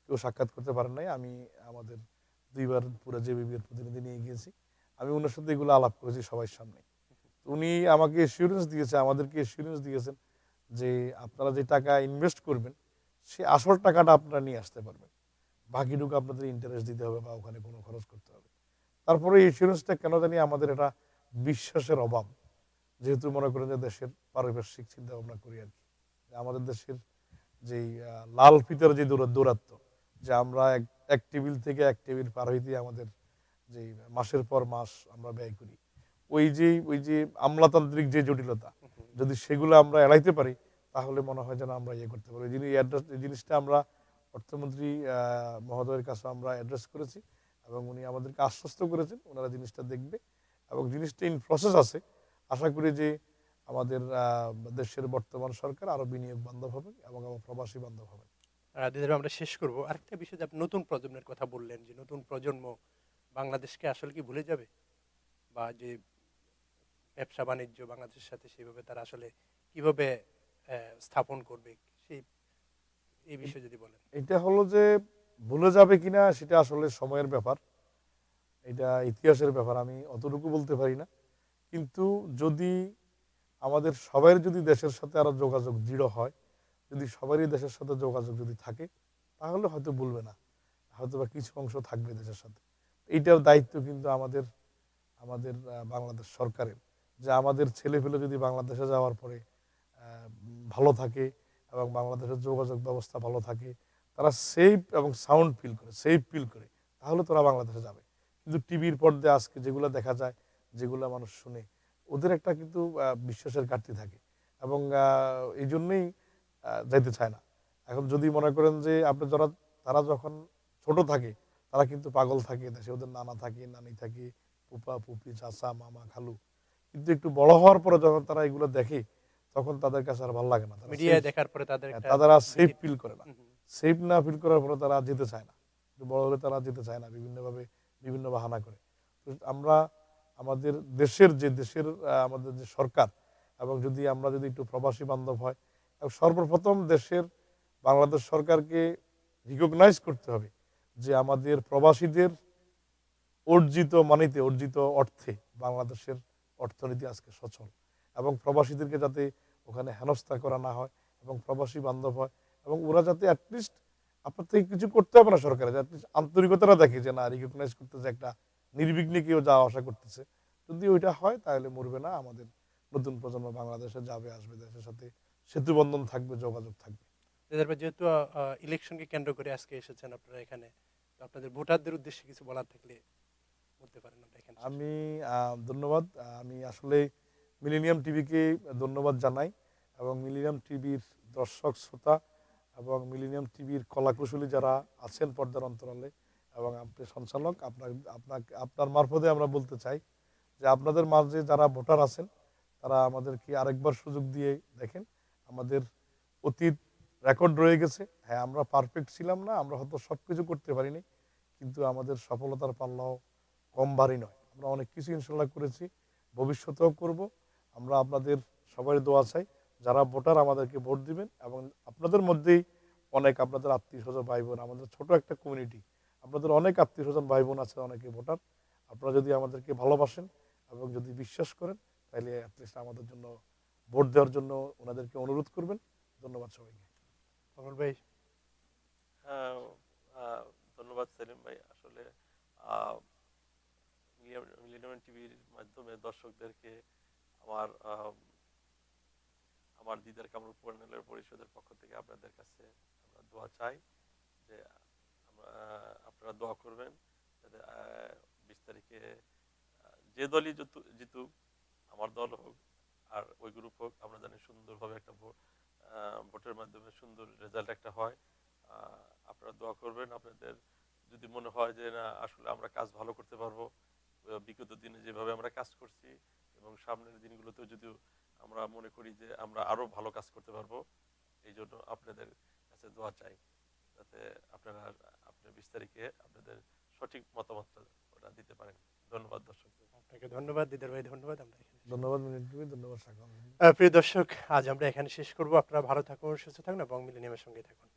কেউ সাক্ষাৎ করতে পারেন নাই। আমি আমাদের দুইবার পুরো জেবিবিএর প্রতিনিধি নিয়ে গিয়েছি। আমি ওনার সাথে এগুলো আলাপ করেছি সবার সামনে। উনি আমাকে এসিউরেন্স দিয়েছে, আমাদেরকে এসিউরেন্স দিয়েছেন যে আপনারা যে টাকা ইনভেস্ট করবেন, সে আসল টাকাটা আপনারা নিয়ে আসতে পারবেন, বাকিটুকু আপনাদের ইন্টারেস্ট দিতে হবে বা ওখানে কোনো খরচ করতে হবে। তারপরে এই ইন্স্যুরেন্সটা কেন জানি আমাদের এটা বিশ্বাসের অভাব, যেহেতু মনে করেন যে দেশের পারিপার্শ্বিক চিন্তা ভাবনা করি আর কি, আমাদের দেশের যেই লাল ফিতার যে দৌরাত্ম, যে আমরা এক টেবিল থেকে এক টেবিল পার হইতে আমাদের যেই মাসের পর মাস আমরা ব্যয় করি, ওই যে আমলাতান্ত্রিক যে জটিলতা, যদি সেগুলো আমরা এড়াইতে পারি, তাহলে মনে হয় যেন আমরা ইয়ে করতে পারি। এই জিনিসটা আমরা অর্থমন্ত্রী মহোদয়ের কাছে আমরা অ্যাড্রেস করেছি এবং উনি আমাদেরকে আশ্বস্ত করেছেন ওনারা জিনিসটা দেখবে এবং জিনিসটা ইন প্রসেস আছে। আশা করি যে আমাদের দেশের বর্তমান সরকার আরো বিনিয়োগ বান্ধব হবে এবং আমার প্রবাসী বান্ধব হবে। দিদার ভাই, আমরা শেষ করব আরেকটা বিষয়, যে আপনি নতুন প্রজন্মের কথা বললেন, যে নতুন প্রজন্ম বাংলাদেশকে আসলে কি ভুলে যাবে, বা যে ব্যবসা বাণিজ্য বাংলাদেশের সাথে সেভাবে তারা আসলে কিভাবে স্থাপন করবে, সেই এই বিষয়ে যদি বলেন। এটা হলো যে ভুলে যাবে কিনা সেটা আসলে সময়ের ব্যাপার, এটা ইতিহাসের ব্যাপার, আমি অতটুকু বলতে পারি না। কিন্তু যদি আমাদের সবাই যদি দেশের সাথে আরো যোগাযোগ দৃঢ় হয়, যদি সবারই দেশের সাথে যোগাযোগ যদি থাকে, তাহলে হয়তো ভুলবে না, হয়তো বা কিছু অংশ থাকবে দেশের সাথে। এইটার দায়িত্ব কিন্তু আমাদের আমাদের বাংলাদেশ সরকারের, যে আমাদের ছেলেপেলে যদি বাংলাদেশে যাওয়ার পরে ভালো থাকে এবং বাংলাদেশের যোগাযোগ ব্যবস্থা ভালো থাকে, তারা সেফ এবং সাউন্ড ফিল করে, সেফ ফিল করে, তাহলে তারা বাংলাদেশে যাবে। কিন্তু টিভির পর্দায় আজকে যেগুলো দেখা যায়, যেগুলো মানুষ শুনে, ওদের একটা কিন্তু বিশ্বাসের ঘাটতি থাকে এবং এই জন্যই যাইতে চায় না। এখন যদি মনে করেন যে আপনি যারা, তারা যখন ছোট থাকে তারা কিন্তু পাগল থাকে, দেশে ওদের নানা থাকে, নানি থাকে, ফুপা ফুপি, চাচা, মামা, খালু। কিন্তু একটু বড় হওয়ার পরে যখন তারা এগুলো দেখে, তখন তাদের কাছে আর ভালো লাগে না, তারা সেফ, মিডিয়ায় দেখার পরে তাদের একটা তারা সেফ ভীতি। ফিল করে না। হুম, হুম। সেফ না ফিল করার পরে তারা যেতে চায় না, একটু বড় হলে তারা যেতে চায় না, বিভিন্নভাবে বিভিন্ন বাহানা করে। তো আমরা আমাদের দেশের যে দেশের আমাদের যে সরকার, এবং যদি আমরা যদি একটু প্রবাসী বান্ধব হয়, এবং সর্বপ্রথম দেশের বাংলাদেশ সরকারকে রিকগনাইজ করতে হবে যে আমাদের প্রবাসীদের অর্জিত মানিতে, অর্জিত অর্থে বাংলাদেশের অর্থনীতি আজকে সচল, এবং প্রবাসীদেরকে যাতে ওখানে হেনস্থা করা না হয় এবং প্রবাসী বান্ধব হয়, এবং ওরা যাতে অ্যাটলিস্ট আপনার থেকে কিছু করতে হবে না সরকারের, অ্যাটলিস্ট আন্তরিকতাটা দেখে যে না, রিকগনাইজ করতেছে, একটা নির্বিঘ্নে কেউ যাওয়া আসা করতেছে। যদি ওইটা হয় তাহলে মরবে না আমাদের নতুন প্রজন্ম, বাংলাদেশে যাবে আসবে, দেশের সাথে সেতুবন্ধন থাকবে, যোগাযোগ থাকবে। দিদার ভাই, যেহেতু ইলেকশনকে কেন্দ্র করে আজকে এসেছেন আপনারা এখানে, তো আপনাদের ভোটারদের উদ্দেশ্যে কিছু বলার থাকলে বলতে পারেন, আমরা এখানে শেষ। আমি ধন্যবাদ। আমি আসলে মিলেনিয়াম টিভিকে ধন্যবাদ জানাই এবং মিলেনিয়াম টিভির দর্শক শ্রোতা এবং মিলেনিয়াম টিভির কলাকুশলী যারা আছেন পর্দার অন্তরালে, এবং আপনি সঞ্চালক, আপনার মারফতে আমরা বলতে চাই যে আপনাদের মাঝে যারা ভোটার আছেন, তারা আমাদেরকে আরেকবার সুযোগ দিয়ে দেখেন। আমাদের অতীত রেকর্ড রয়ে গেছে। হ্যাঁ, আমরা পারফেক্ট ছিলাম না, আমরা হয়তো সব কিছু করতে পারিনি, কিন্তু আমাদের সফলতার পাল্লাও কম ভারী নয়। আমরা অনেক কিছু ইনশাল্লাহ করেছি, ভবিষ্যতেও করব। আমরা আপনাদের সবাই দোয়া চাই, যারা ভোটার আমাদেরকে ভোট দিবেন, এবং আপনাদের মধ্যেই অনেক আপনাদের আত্মীয় স্বজন ভাই বোন, আমাদের ছোট একটা কমিউনিটি, আপনাদের অনেক আত্মীয় স্বজন ভাই বোন আছে, অনেকে ভোটার। আপনারা যদি আমাদেরকে ভালোবাসেন এবং যদি বিশ্বাস করেন, তাহলে অ্যাটলিস্ট আমাদের জন্য ভোট দেওয়ার জন্য ওনাদেরকে অনুরোধ করবেন। ধন্যবাদ সবাইকে। কমল ভাই। হ্যাঁ, ধন্যবাদ সেলিম ভাই। আসলে আহ, মিলেনিয়াম টিভির মাধ্যমে দর্শকদেরকে আমার আমার দিদার কামরুল প্যানেলের পরিষদের পক্ষ থেকে আপনাদের কাছে আমরা দোয়া চাই যে আপনারা দোয়া করবেন যাতে 20 তারিখে যে দলই জিতুক, আমার দল হোক আর ওই গ্রুপ হোক, আমরা জানি সুন্দরভাবে একটা ভোটের মাধ্যমে সুন্দর রেজাল্ট একটা হয়। আপনারা দোয়া করবেন। আপনাদের যদি মনে হয় যে না, আসলে আমরা কাজ ভালো করতে পারবো, বিগত দিনে যেভাবে আমরা কাজ করছি এবং সামনের দিনগুলোতেও যদি আমরা মনে করি যে আমরা আরো ভালো কাজ করতে পারবো, এই জন্য আপনাদের কাছে দোয়া চাই যাতে আপনারা আপনার 20 তারিখে আপনাদের সঠিক মতামতটা ওটা দিতে পারেন। ধন্যবাদ দর্শকদের। আপনাকে ধন্যবাদ দিদার ভাই, ধন্যবাদ। আমরা এখানে শেষ ধন্যবাদ মিলিন টিভি, ধন্যবাদ সাকাম। প্রিয় দর্শক, আজ আমরা এখানে শেষ করব। আপনারা ভালো থাকুন, সুস্থ থাকুন এবং মিলেনিয়ামের সঙ্গে থাকুন।